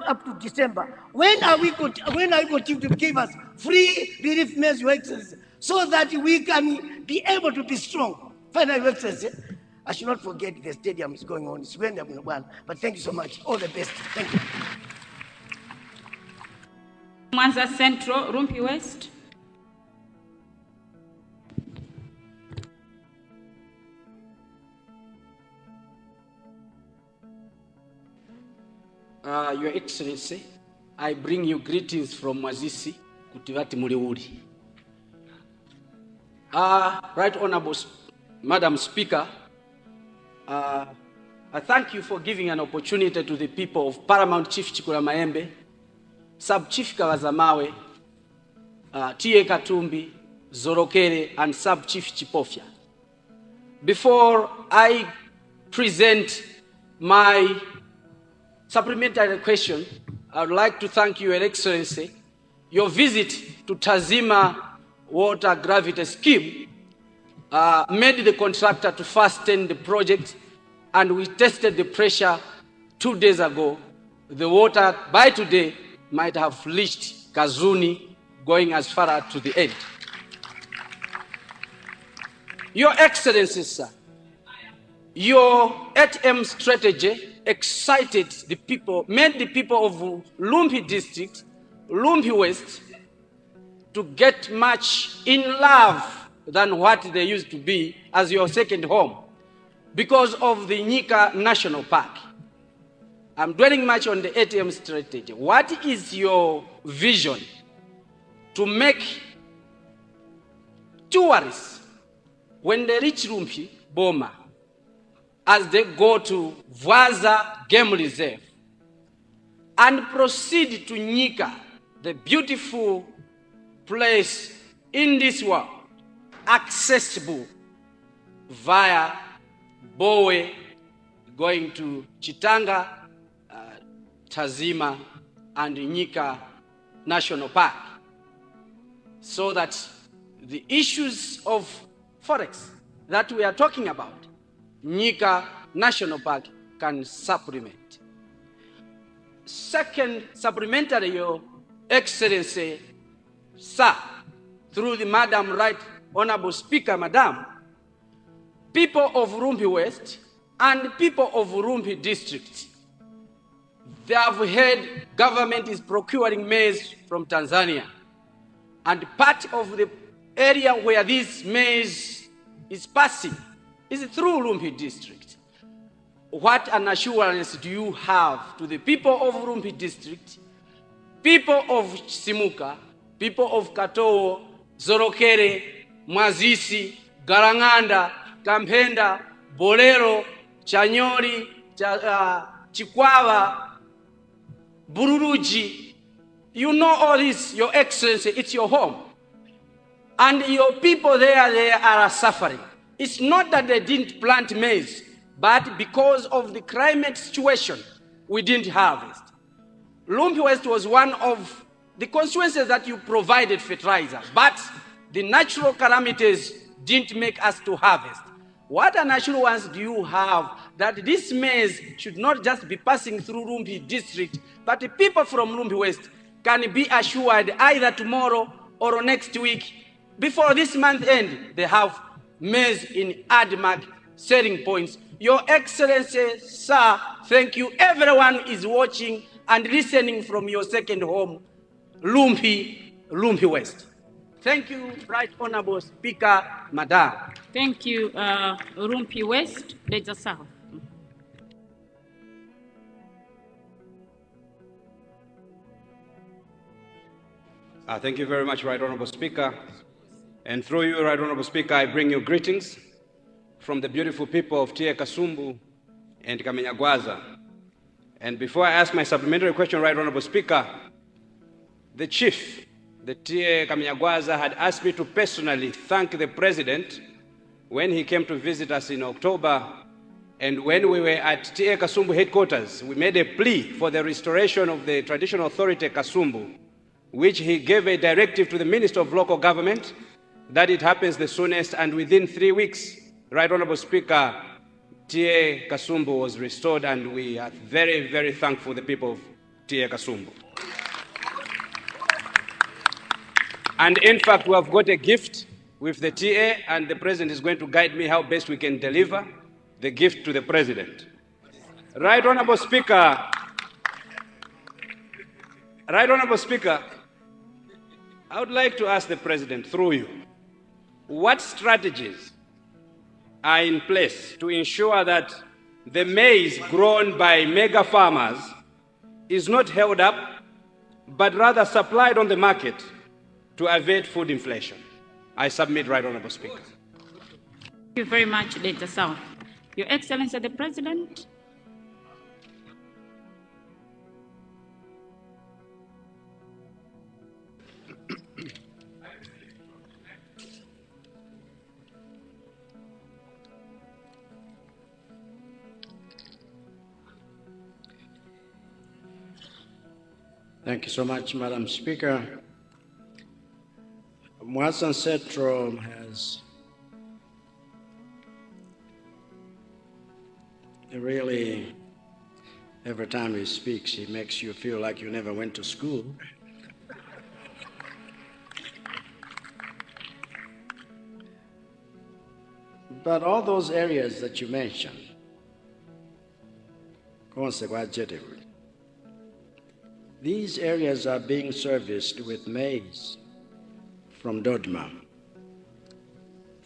up to December. When are you going to give us free relief maize, Your Excellency, so that we can be able to be strong? Finally, Your Excellency, I should not forget the stadium is going on. It's but thank you so much. All the best. Thank you.
Mwanza Central, Rumpi West.
Your Excellency, I bring you greetings from Mwazisi, Kutivati Muliuri. Right Honorable Madam Speaker, I thank you for giving an opportunity to the people of Paramount Chief Chikula Maembe, Sub-Chief Kawazamawe, T.A. Katumbi, Zorokere, and Sub-Chief Chipofya. Before I present my supplementary question, I would like to thank you, Your Excellency. Your visit to Tazima Water Gravity Scheme made the contractor to fasten the project, and we tested the pressure 2 days ago. The water by today might have reached Kazuni, going as far as to the end. Your Excellency, sir, your 8M strategy excited the people, made the people of Lumpi District, Lumpi West, to get much in love than what they used to be as your second home because of the Nyika National Park. I'm dwelling much on the ATM strategy. What is your vision to make tourists, when they reach Lumpi, Boma, as they go to Vwaza Game Reserve and proceed to Nyika, the beautiful place in this world, accessible via Bowe, going to Chitanga, Tazima, and Nyika National Park, so that the issues of forex that we are talking about, Nyika National Park can supplement. Second, supplementary, Your Excellency, sir, through the Madam Right Honorable Speaker, Madam, people of Rumpi West and people of Rumpi District, they have heard government is procuring maize from Tanzania, and part of the area where this maize is passing is through Rumpi District. What an assurance do you have to the people of Rumpi District, people of Simuka, people of Katowo, Zorokere, Mwazisi, Garanganda, Kampenda, Bolero, Chanyori, Chikwawa, Bururuji? You know all this, Your Excellency, it's your home. and your people there, they are suffering. It's not that they didn't plant maize, but because of the climate situation, we didn't harvest. Lumpi West was one of the consequences that you provided fertilizer, but the natural calamities didn't make us to harvest. What natural ones do you have that this maize should not just be passing through Lumpi district, but the people from Lumpi West can be assured either tomorrow or next week, before this month end, they have maize in ADMAC selling points. Your Excellency, sir, thank you. Everyone is watching and listening from your second home, Lumpi West. Thank you, Right Honorable Speaker, Madam.
Thank you, Lumpi West, Leja South.
Thank you very much, Right Honorable Speaker. And through you, Right Honorable Speaker, I bring you greetings from the beautiful people of Tie Kasumbu and Kamenyagwaza. And before I ask my supplementary question, Right Honorable Speaker, the chief, the Tie Kamenyagwaza, had asked me to personally thank the President when he came to visit us in October. And when we were at Tie Kasumbu headquarters, we made a plea for the restoration of the traditional authority Kasumbu, which he gave a directive to the Minister of Local Government that it happens the soonest, and within 3 weeks, Right Honorable Speaker, Tie Kasumbu was restored, and we are very, very thankful the people of Tie Kasumbu. And in fact, we have got a gift with the TA, and the President is going to guide me how best we can deliver the gift to the President. Right Honorable Speaker, I would like to ask the President, through you, what strategies are in place to ensure that the maize grown by mega farmers is not held up, but rather supplied on the market to evade food inflation? I submit, Right Honorable Speaker.
Thank you very much, Leja South. Your Excellency, the President.
Thank you so much, Madam Speaker. Mwasan Setro has really, every time he speaks, he makes you feel like you never went to school. But all those areas that you mentioned, these areas are being serviced with maize from Dodma.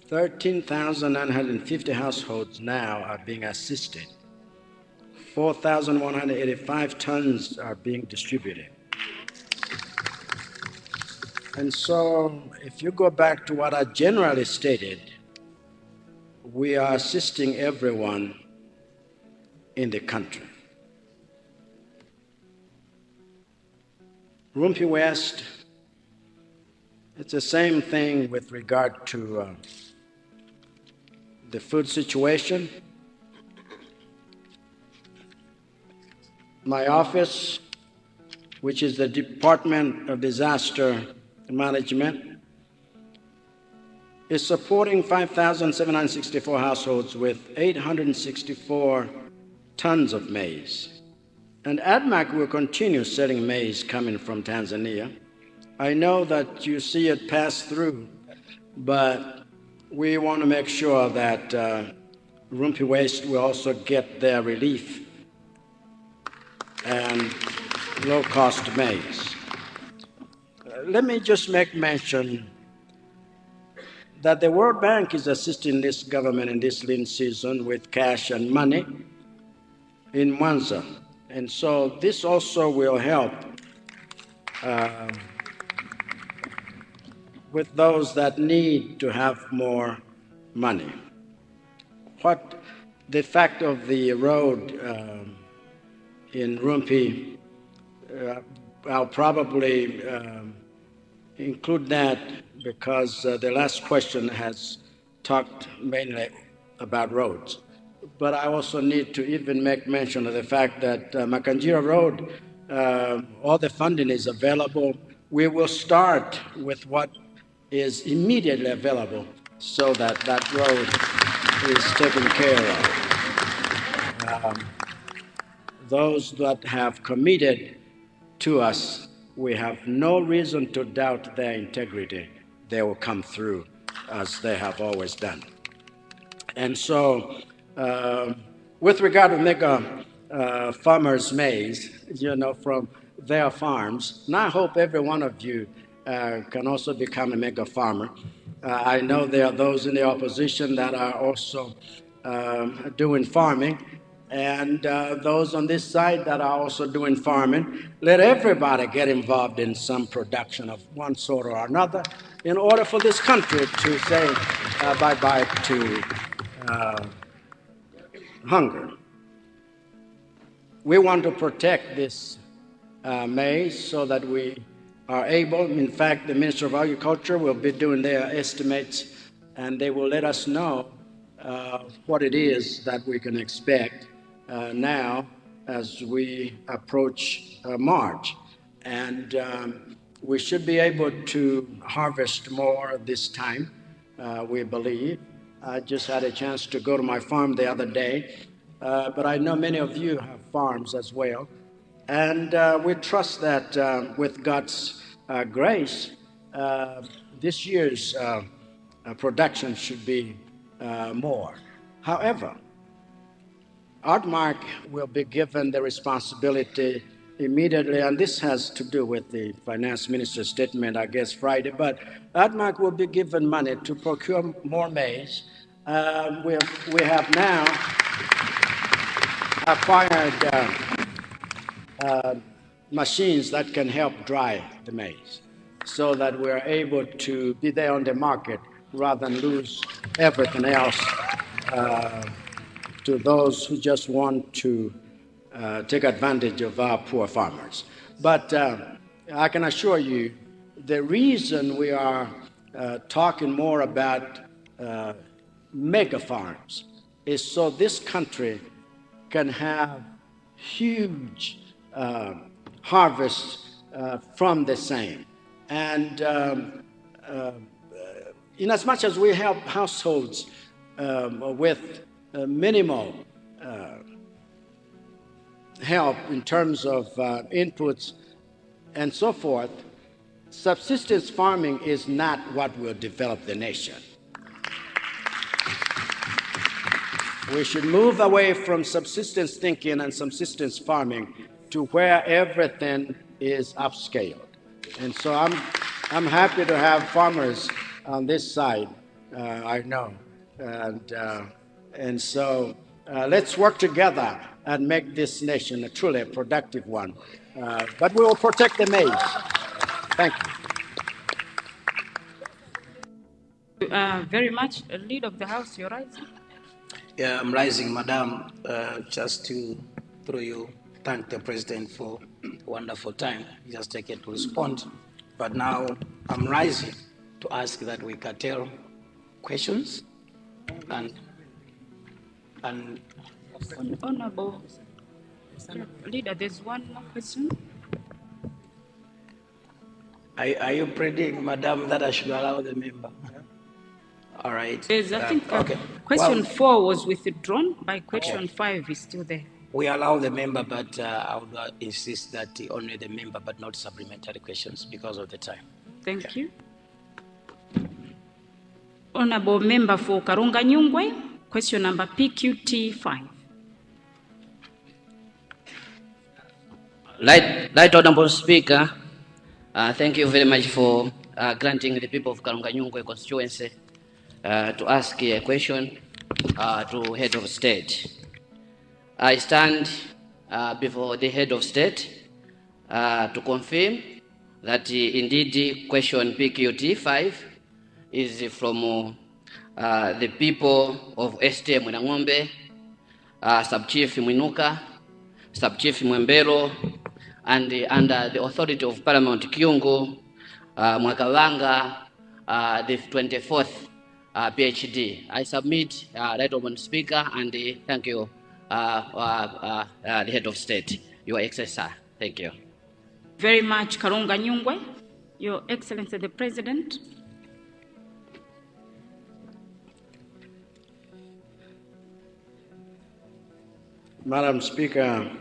13,950 households now are being assisted. 4,185 tons are being distributed. And so, if you go back to what I generally stated, we are assisting everyone in the country. Lumpi West, it's the same thing with regard to the food situation. My office, which is the Department of Disaster Management, is supporting 5,764 households with 864 tons of maize. And ADMAC will continue selling maize coming from Tanzania. I know that you see it pass through, but we want to make sure that Lumpi West will also get their relief and low-cost maize. Let me just make mention that the World Bank is assisting this government in this lean season with cash and money in Mwanza. And so this also will help with those that need to have more money. What the fact of the road in Lumpi, I'll probably include that because the last question has talked mainly about roads. But I also need to even make mention of the fact that Makanjira Road, all the funding is available. We will start with what is immediately available so that that road is taken care of. Those that have committed to us, we have no reason to doubt their integrity. They will come through as they have always done. And so, with regard to mega farmers' maize, from their farms, and I hope every one of you can also become a mega farmer. I know there are those in the opposition that are also doing farming, and those on this side that are also doing farming. Let everybody get involved in some production of one sort or another in order for this country to say bye-bye to hunger. We want to protect this maize so that we are able, in fact, the Minister of Agriculture will be doing their estimates, and they will let us know what it is that we can expect now as we approach March. And we should be able to harvest more this time, we believe. I just had a chance to go to my farm the other day, but I know many of you have farms as well. And we trust that with God's grace, this year's production should be more. However, Artmark will be given the responsibility immediately, and this has to do with the finance minister's statement, I guess, Friday, but Artmark will be given money to procure more maize. We have now acquired machines that can help dry the maize so that we're able to be there on the market rather than lose everything else to those who just want to take advantage of our poor farmers. But I can assure you, the reason we are talking more about mega farms is so this country can have huge harvests from the same. And in as much as we help households with minimal help in terms of inputs and so forth, subsistence farming is not what will develop the nation. We should move away from subsistence thinking and subsistence farming to where everything is upscaled. And so I'm happy to have farmers on this side, I know. And so let's work together and make this nation a truly productive one. But we will protect the maize. Thank you.
Very much. Leader of the House, you're right.
Yeah, I'm rising, Madam, just to, through you, thank the President for a wonderful time. He has taken to respond. But now I'm rising to ask that we curtail questions and
Honorable Leader, there's one more question.
Are you praying, Madam, that I should allow the member? All right.
There's, I think,
okay.
Question 4 was withdrawn, by question 5 is still there.
We allow the member, but I would insist that only the member, but not supplementary questions because of the time.
Thank you. Honorable Member for Karunga Nyungwe, question number PQT5.
Right Honorable Speaker, thank you very much for granting the people of Karunga Nyungwe constituency to ask a question to Head of State. I stand before the Head of State to confirm that indeed question PQT5 is from the people of STM Mwinang'ombe, Sub-Chief Mwinuka, Sub-Chief Mwembero, and under the authority of Paramount Kyungu, Mwakawanga, the 24th PhD. I submit, Right Honourable Speaker, and thank you, the Head of State, Your Excellency, sir. Thank you.
Very much, Karunga Nyungwe. Your Excellency the President.
Madam Speaker,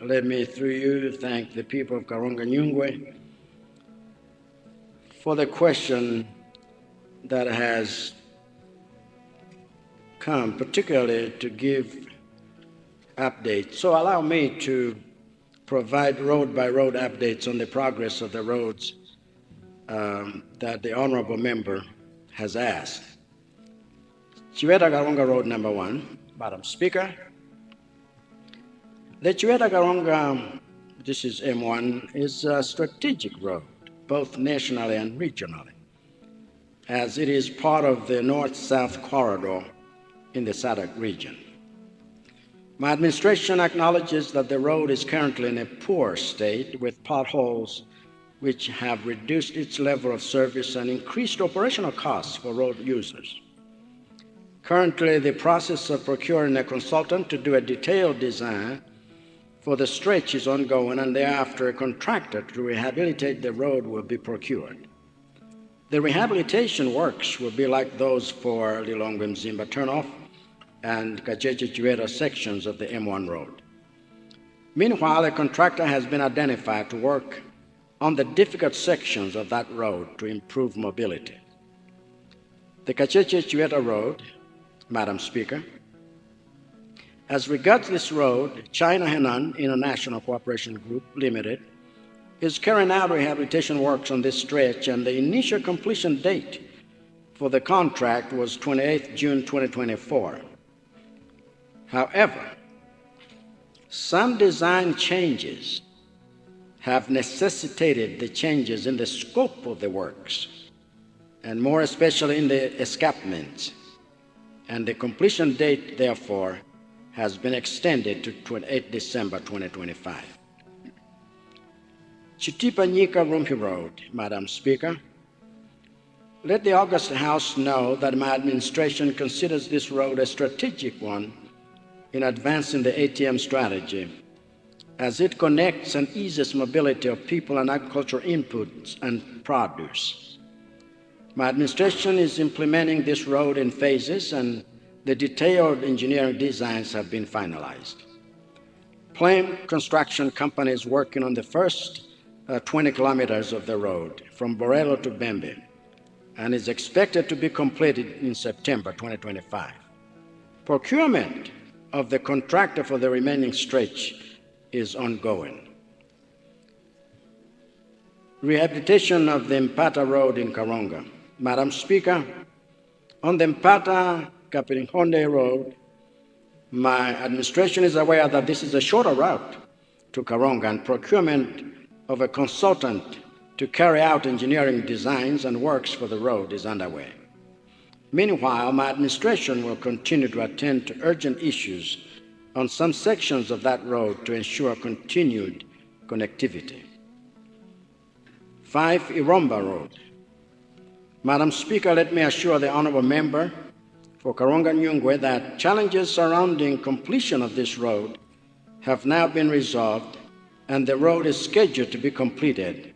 let me, through you, thank the people of Karunga Nyungwe for the question that has come, particularly to give updates. So allow me to provide road-by-road updates on the progress of the roads that the honorable member has asked. Chiweta-Karonga Road number 1, Madam Speaker. The Chiweta-Karonga, this is M1, is a strategic road, both nationally and regionally, as it is part of the north-south corridor in the SADC region. My administration acknowledges that the road is currently in a poor state with potholes which have reduced its level of service and increased operational costs for road users. Currently, the process of procuring a consultant to do a detailed design for the stretch is ongoing, and thereafter a contractor to rehabilitate the road will be procured. The rehabilitation works will be like those for Lilongwe Mzimba turnoff and Kacheche Chiweta sections of the M1 road. Meanwhile, a contractor has been identified to work on the difficult sections of that road to improve mobility. The Kacheche Chiweta road, Madam Speaker, as regards this road, China Henan International Cooperation Group Limited is carrying out rehabilitation works on this stretch, and the initial completion date for the contract was 28 June 2024. However, some design changes have necessitated the changes in the scope of the works, and more especially in the escarpments, and the completion date, therefore, has been extended to 28 December 2025. Chitipa-Nyika Rumpi Road, Madam Speaker. Let the August House know that my administration considers this road a strategic one in advancing the ATM strategy, as it connects and eases mobility of people and agricultural inputs and produce. My administration is implementing this road in phases, and the detailed engineering designs have been finalized. Plain construction companies working on the first 20 kilometers of the road from Borelo to Bembe, and is expected to be completed in September 2025. Procurement of the contractor for the remaining stretch is ongoing. Rehabilitation of the Mpata Road in Karonga. Madam Speaker, on the Mpata Kapirinhonde Road, my administration is aware that this is a shorter route to Karonga, and procurement of a consultant to carry out engineering designs and works for the road is underway. Meanwhile, my administration will continue to attend to urgent issues on some sections of that road to ensure continued connectivity. 5 Iromba Road. Madam Speaker, let me assure the honorable member for Karonga Nyungwe that challenges surrounding completion of this road have now been resolved, and the road is scheduled to be completed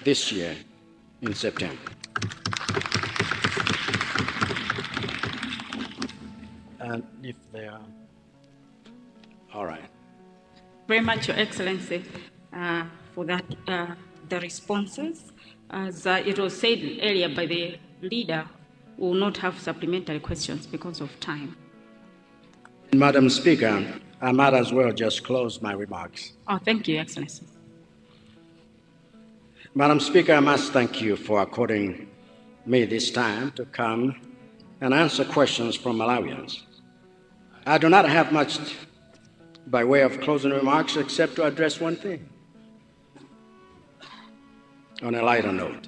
this year in September. And if they are, all right.
Very much, Your Excellency, for that, the responses. As it was said earlier by the leader, we will not have supplementary questions because of time.
Madam Speaker, I might as well just close my remarks.
Oh, thank you, Your Excellency.
Madam Speaker, I must thank you for according me this time to come and answer questions from Malawians. I do not have much by way of closing remarks except to address one thing. On a lighter note,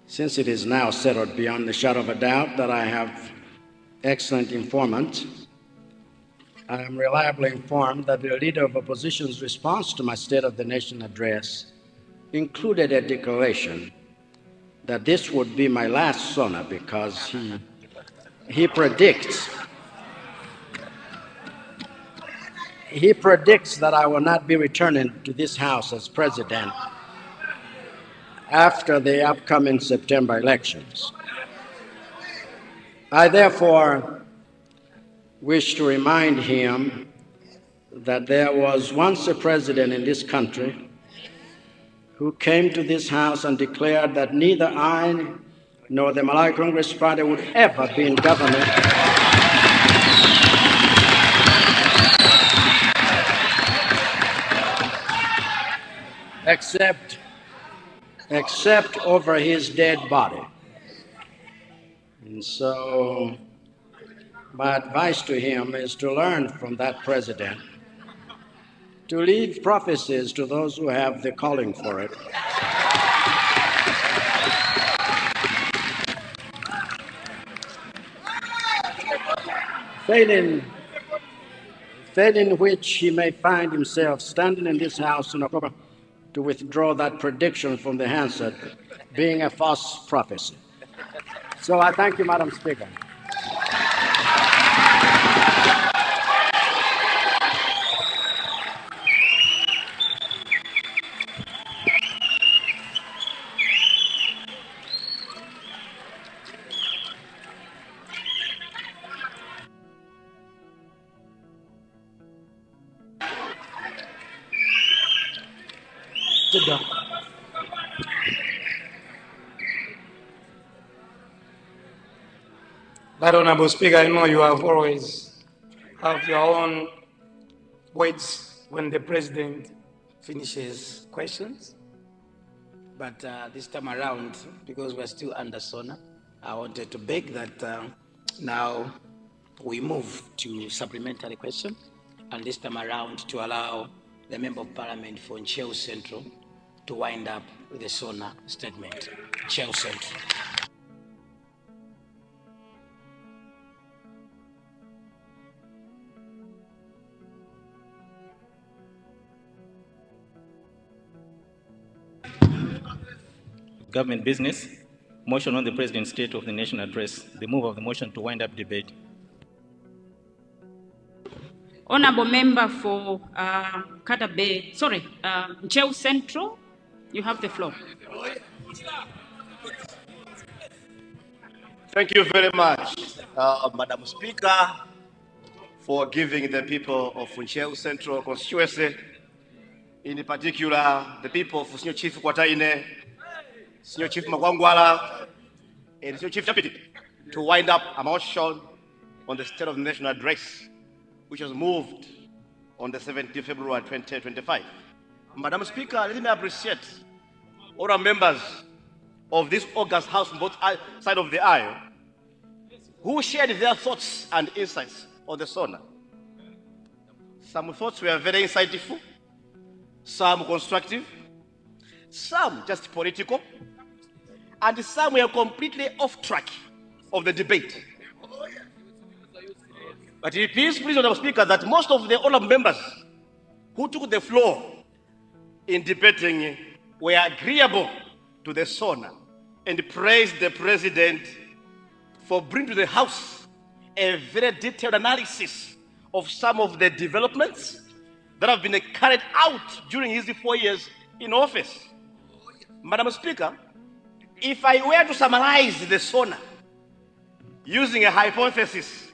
since it is now settled beyond the shadow of a doubt that I have excellent informants, I am reliably informed that the Leader of Opposition's response to my State of the Nation address included a declaration that this would be my last SONA because he predicts that I will not be returning to this House as president after the upcoming September elections. I therefore wish to remind him that there was once a president in this country who came to this House and declared that neither I nor the Malawi Congress Party would ever be in government except over his dead body. And so my advice to him is to learn from that president, to leave prophecies to those who have the calling for it. Failing which he may find himself standing in this House in October to withdraw that prediction from the handset, being a false prophecy. So I thank you, Madam Speaker.
Sit down.
That Honorable Speaker, I know you have always have your own words when the President finishes questions.
But this time around, because we're still under SONA, I wanted to beg that now we move to supplementary question, and this time around to allow the Member of Parliament for Ncheu Central to wind up with the SONA statement. Ncheu Central.
Government business. Motion on the President's State of the Nation address. The move of the motion to wind up debate.
Honorable member for Kada Bay, Ncheu Central, you have the floor.
Thank you very much, Madam Speaker, for giving the people of Ncheu Central constituency, in particular the people of Senior Chief Kwataine, Senior Chief Magwangwala, and Senior Chief Deputy, to wind up a motion on the State of the Nation address, which was moved on the 17th February 2025. Madam Speaker, let me appreciate all our members of this august House on both sides of the aisle who shared their thoughts and insights on the SONA. Some thoughts were very insightful, some constructive, some just political, and some were completely off track of the debate. But it is please, Honorable Speaker, that most of the honorable members who took the floor in debating were agreeable to the SONA and praised the President for bringing to the House a very detailed analysis of some of the developments that have been carried out during his 4 years in office. Madam Speaker, if I were to summarize the SONA using a hypothesis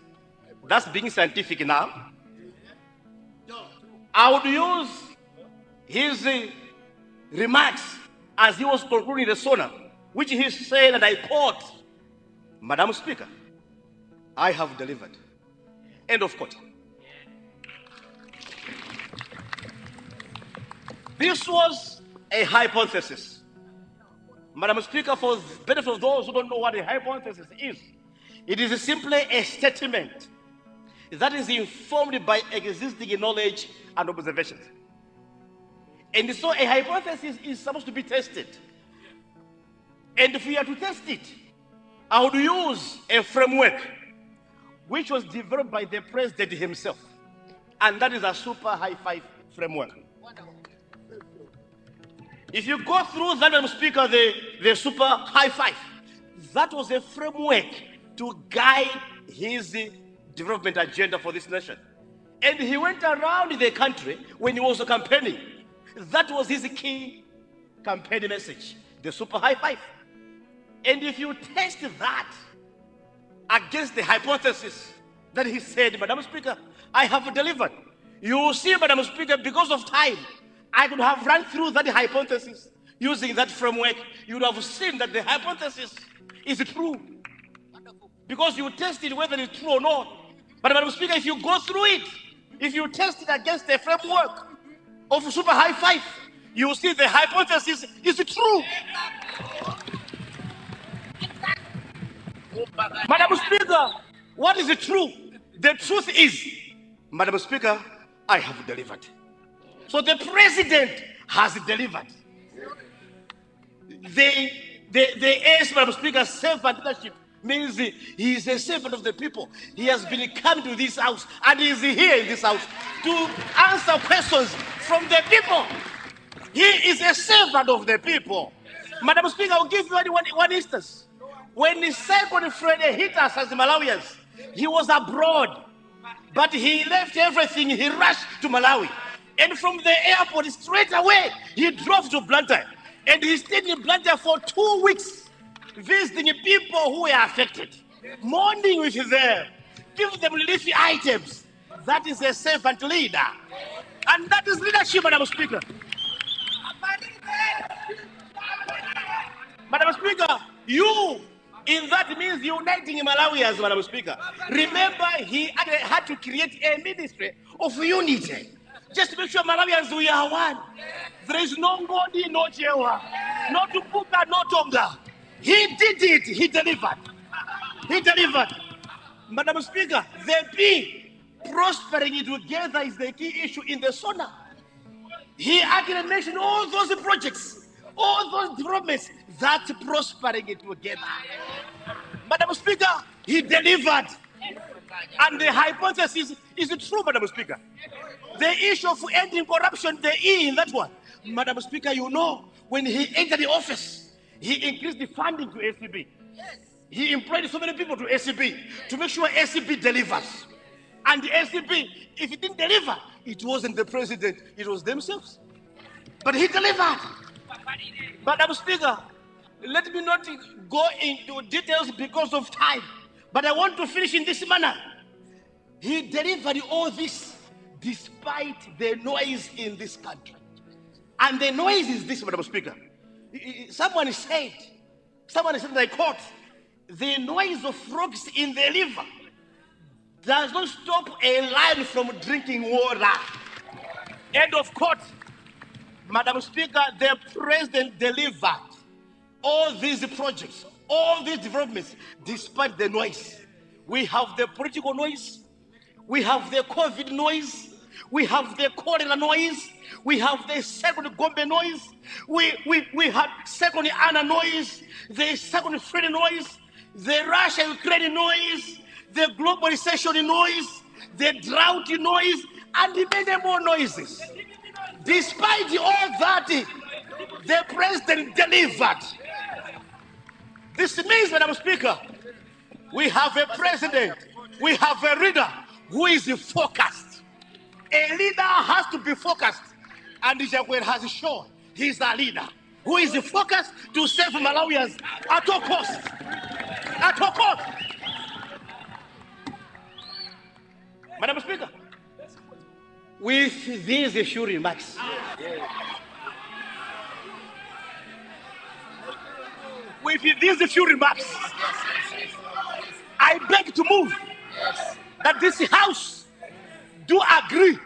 that's being scientific now, I would use his remarks as he was concluding the SONA, which he said, and I quote, Madam Speaker, I have delivered. End of quote. This was a hypothesis. Madam Speaker, for the benefit of those who don't know what a hypothesis is, it is simply a statement that is informed by existing knowledge and observations. And so a hypothesis is supposed to be tested. And if we are to test it, I would use a framework which was developed by the President himself. And that is a super high five framework. If you go through that, Madam Speaker, the super high five, that was a framework to guide his development agenda for this nation. And he went around the country when he was campaigning. That was his key campaign message, the super high five. And if you test that against the hypothesis that he said, Madam Speaker, I have delivered, you will see, Madam Speaker, because of time, I could have run through that hypothesis using that framework. You would have seen that the hypothesis is true. Because you tested whether it's true or not. But Madam Speaker, if you go through it, if you test it against the framework of super high five, you will see the hypothesis is true. Madam Speaker, what is the truth? The truth is, Madam Speaker, I have delivered. So the president has delivered. The ace, Madam Speaker, servant leadership means he is a servant of the people. He has been come to this house and he is here in this house to answer questions from the people. He is a servant of the people. Madam Speaker, I'll give you one instance. When the second Friday hit us as Malawians, he was abroad, but he left everything, he rushed to Malawi. And from the airport, straight away, he drove to Blantyre. And he stayed in Blantyre for 2 weeks, visiting people who were affected, mourning with them, give them relief items. That is a servant leader. And that is leadership, Madam Speaker. Madam Speaker, you, in that means uniting Malawians, Madam Speaker. Remember, he had to create a ministry of unity. Just to make sure Malawians, we are one. There is no Ngodi, no Chewa, no Tupuka, no Tonga. He did it. He delivered. He delivered. Madam Speaker, the P, prospering together is the key issue in the SONA. He actually mentioned all those projects, all those developments that prospering together. Madam Speaker, he delivered. And the hypothesis is true, Madam Speaker. The issue of ending corruption, the E in that one. Madam Speaker, you know, when he entered the office, he increased the funding to SCB. He employed so many people to SCB to make sure SCB delivers. And the SCB, if it didn't deliver, it wasn't the president, it was themselves. But he delivered. Madam Speaker, let me not go into details because of time, but I want to finish in this manner. He delivered all this despite the noise in this country. And the noise is this, Madam Speaker. Someone said, I quote, the noise of frogs in the river does not stop a lion from drinking water. End of quote. Madam Speaker, the president delivered all these projects, all these developments, despite the noise. We have the political noise, we have the COVID noise, we have the cholera noise, we have the second Gombe noise, we have second Anna noise, the second Freddy noise, the Russia-Ukraine noise, the global recession noise, the drought noise, and many more noises. Despite all that, the president delivered. This means, Madam Speaker, we have a president, we have a leader who is focused. A leader has to be focused, and Chakwera has shown he's a leader who is focused to save Malawians at all costs. At all costs. Madam Speaker, with these few remarks, I beg to move that this House do agree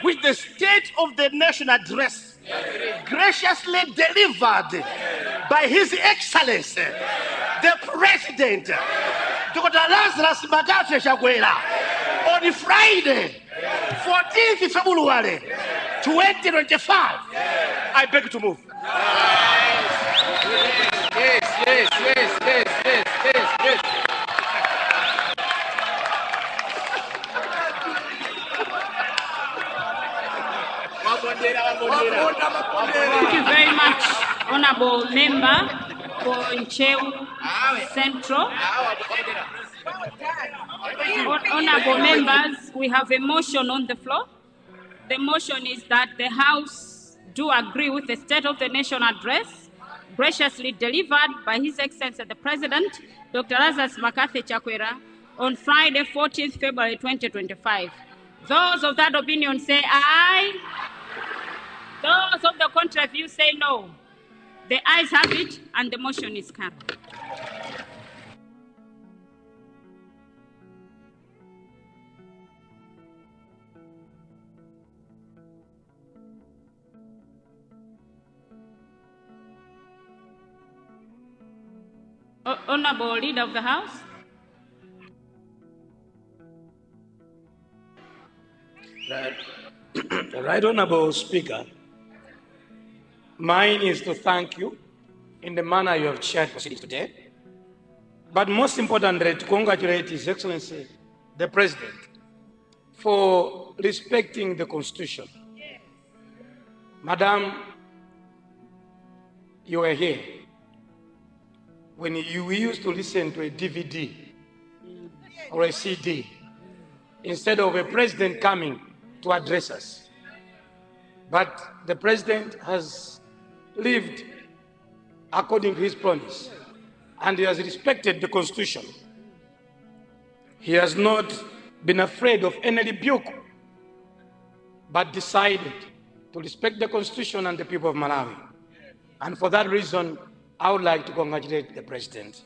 with the State of the Nation address graciously delivered by His Excellency, the President, Dr. Lazarus Magafe Chakwera, on Friday, 14th February, 2025. I beg to move. Yes.
Thank you very much. much, Honorable Member for Nchewu Central. Honorable members, we have a motion on the floor. The motion is that the House do agree with the State of the Nation address graciously delivered by His Excellency the President, Dr. Lazarus McCarthy Chakwera, on Friday, 14th February 2025. Those of that opinion say aye. Those of the contrary view say no. The ayes have it, and the motion is carried. Honorable Leader of the House.
Right Honorable Speaker, mine is to thank you in the manner you have chaired proceedings today, but most importantly to congratulate His Excellency the President for respecting the Constitution. Madam, you were here when you used to listen to a DVD or a CD instead of a president coming to address us. But the president has lived according to his promise, and he has respected the Constitution. He has not been afraid of any rebuke, but decided to respect the Constitution and the people of Malawi. And for that reason, I would like to congratulate the president.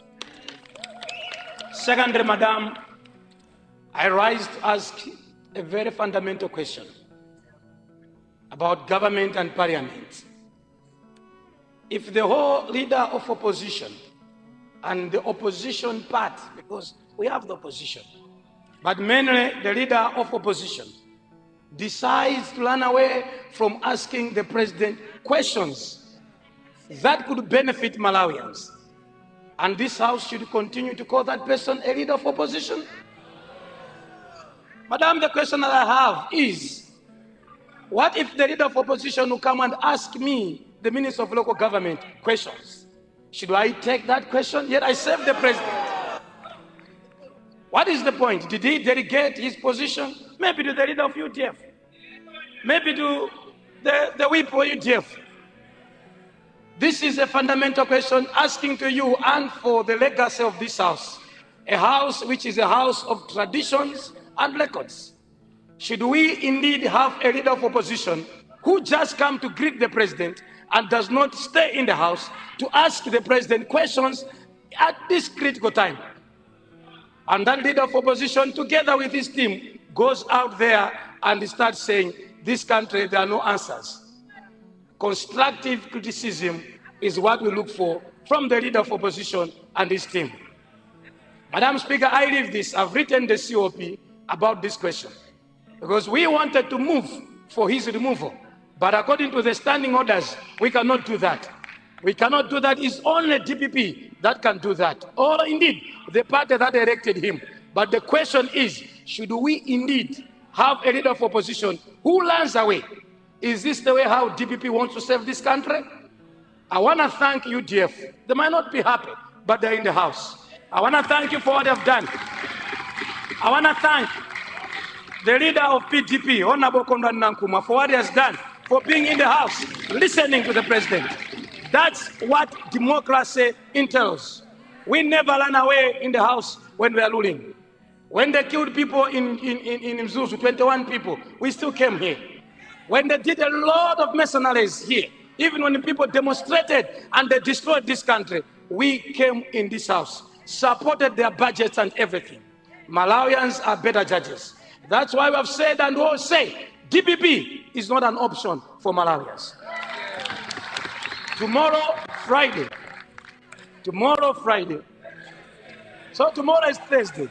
Secondly, Madam, I rise to ask a very fundamental question about government and parliament. If the whole leader of opposition and the opposition part, because we have the opposition, but mainly the leader of opposition, decides to run away from asking the president questions that could benefit Malawians, and this House should continue to call that person a leader of opposition? Madam, the question that I have is, what if the leader of opposition will come and ask me, the Minister of Local Government, questions? Should I take that question? Yet I serve the president. What is the point? Did he delegate his position? Maybe to the leader of UTF. Maybe to the whip for UTF. This is a fundamental question asking to you and for the legacy of this House. A House which is a house of traditions and records. Should we indeed have a leader of opposition who just come to greet the president and does not stay in the House to ask the president questions at this critical time? And that leader of opposition, together with his team, goes out there and starts saying, this country, there are no answers. Constructive criticism is what we look for from the leader of opposition and his team. Madam Speaker, I leave this. I've written the COP about this question because we wanted to move for his removal. But according to the standing orders, we cannot do that. We cannot do that. It's only DPP that can do that, or indeed the party that elected him. But the question is, should we indeed have a leader of opposition who runs away? Is this the way how DPP wants to serve this country? I want to thank UDF. They might not be happy, but they're in the House. I want to thank you for what they've done. I want to thank the leader of PDP, Honorable Konrad Nankuma, for what he has done, for being in the House, listening to the president. That's what democracy entails. We never run away in the House when we are ruling. When they killed people in Mzuzu, 21 people, we still came here. When they did a lot of mercenaries here, even when the people demonstrated and they destroyed this country, we came in this House, supported their budgets and everything. Malawians are better judges. That's why we have said and will say, DPP is not an option for Malawians. Tomorrow, Friday. Tomorrow, Friday. So tomorrow is Thursday.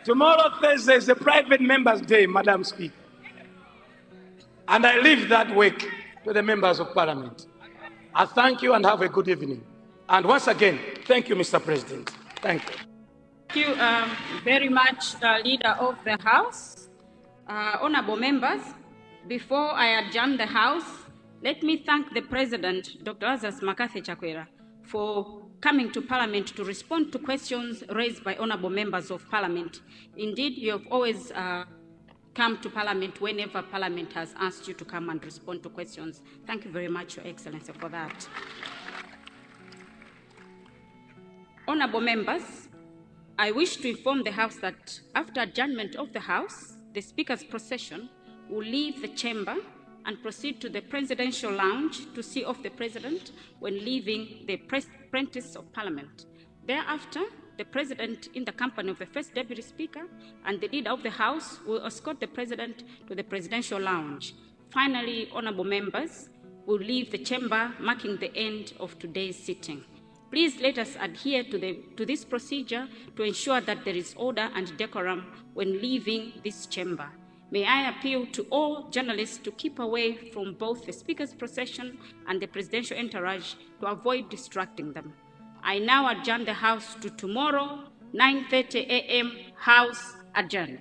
Tomorrow, Thursday, is a private members' day, Madam Speaker. And I leave that week to the members of Parliament. I thank you and have a good evening. And once again, thank you, Mr. President. Thank you.
Thank you very much, Leader of the House. Honorable members, Before I adjourn the House, let me thank the President, Dr. Lazarus Makathi Chakwera, for coming to Parliament to respond to questions raised by honorable members of Parliament. Indeed, you have always come to Parliament whenever Parliament has asked you to come and respond to questions. Thank you very much, Your Excellency, for that. Honorable members, I wish to inform the House that after adjournment of the House, the Speaker's procession will leave the chamber and proceed to the Presidential Lounge to see off the President when leaving the premises of Parliament. Thereafter, the President, in the company of the First Deputy Speaker and the Leader of the House, will escort the President to the Presidential Lounge. Finally, honorable members will leave the chamber, marking the end of today's sitting. Please let us adhere to this procedure to ensure that there is order and decorum when leaving this chamber. May I appeal to all journalists to keep away from both the Speaker's procession and the presidential entourage to avoid distracting them. I now adjourn the House to tomorrow, 9:30 a.m. House adjourned.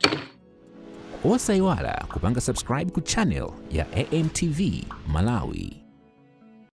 Osaiwala kupanga subscribe ku channel ya AMTV Malawi.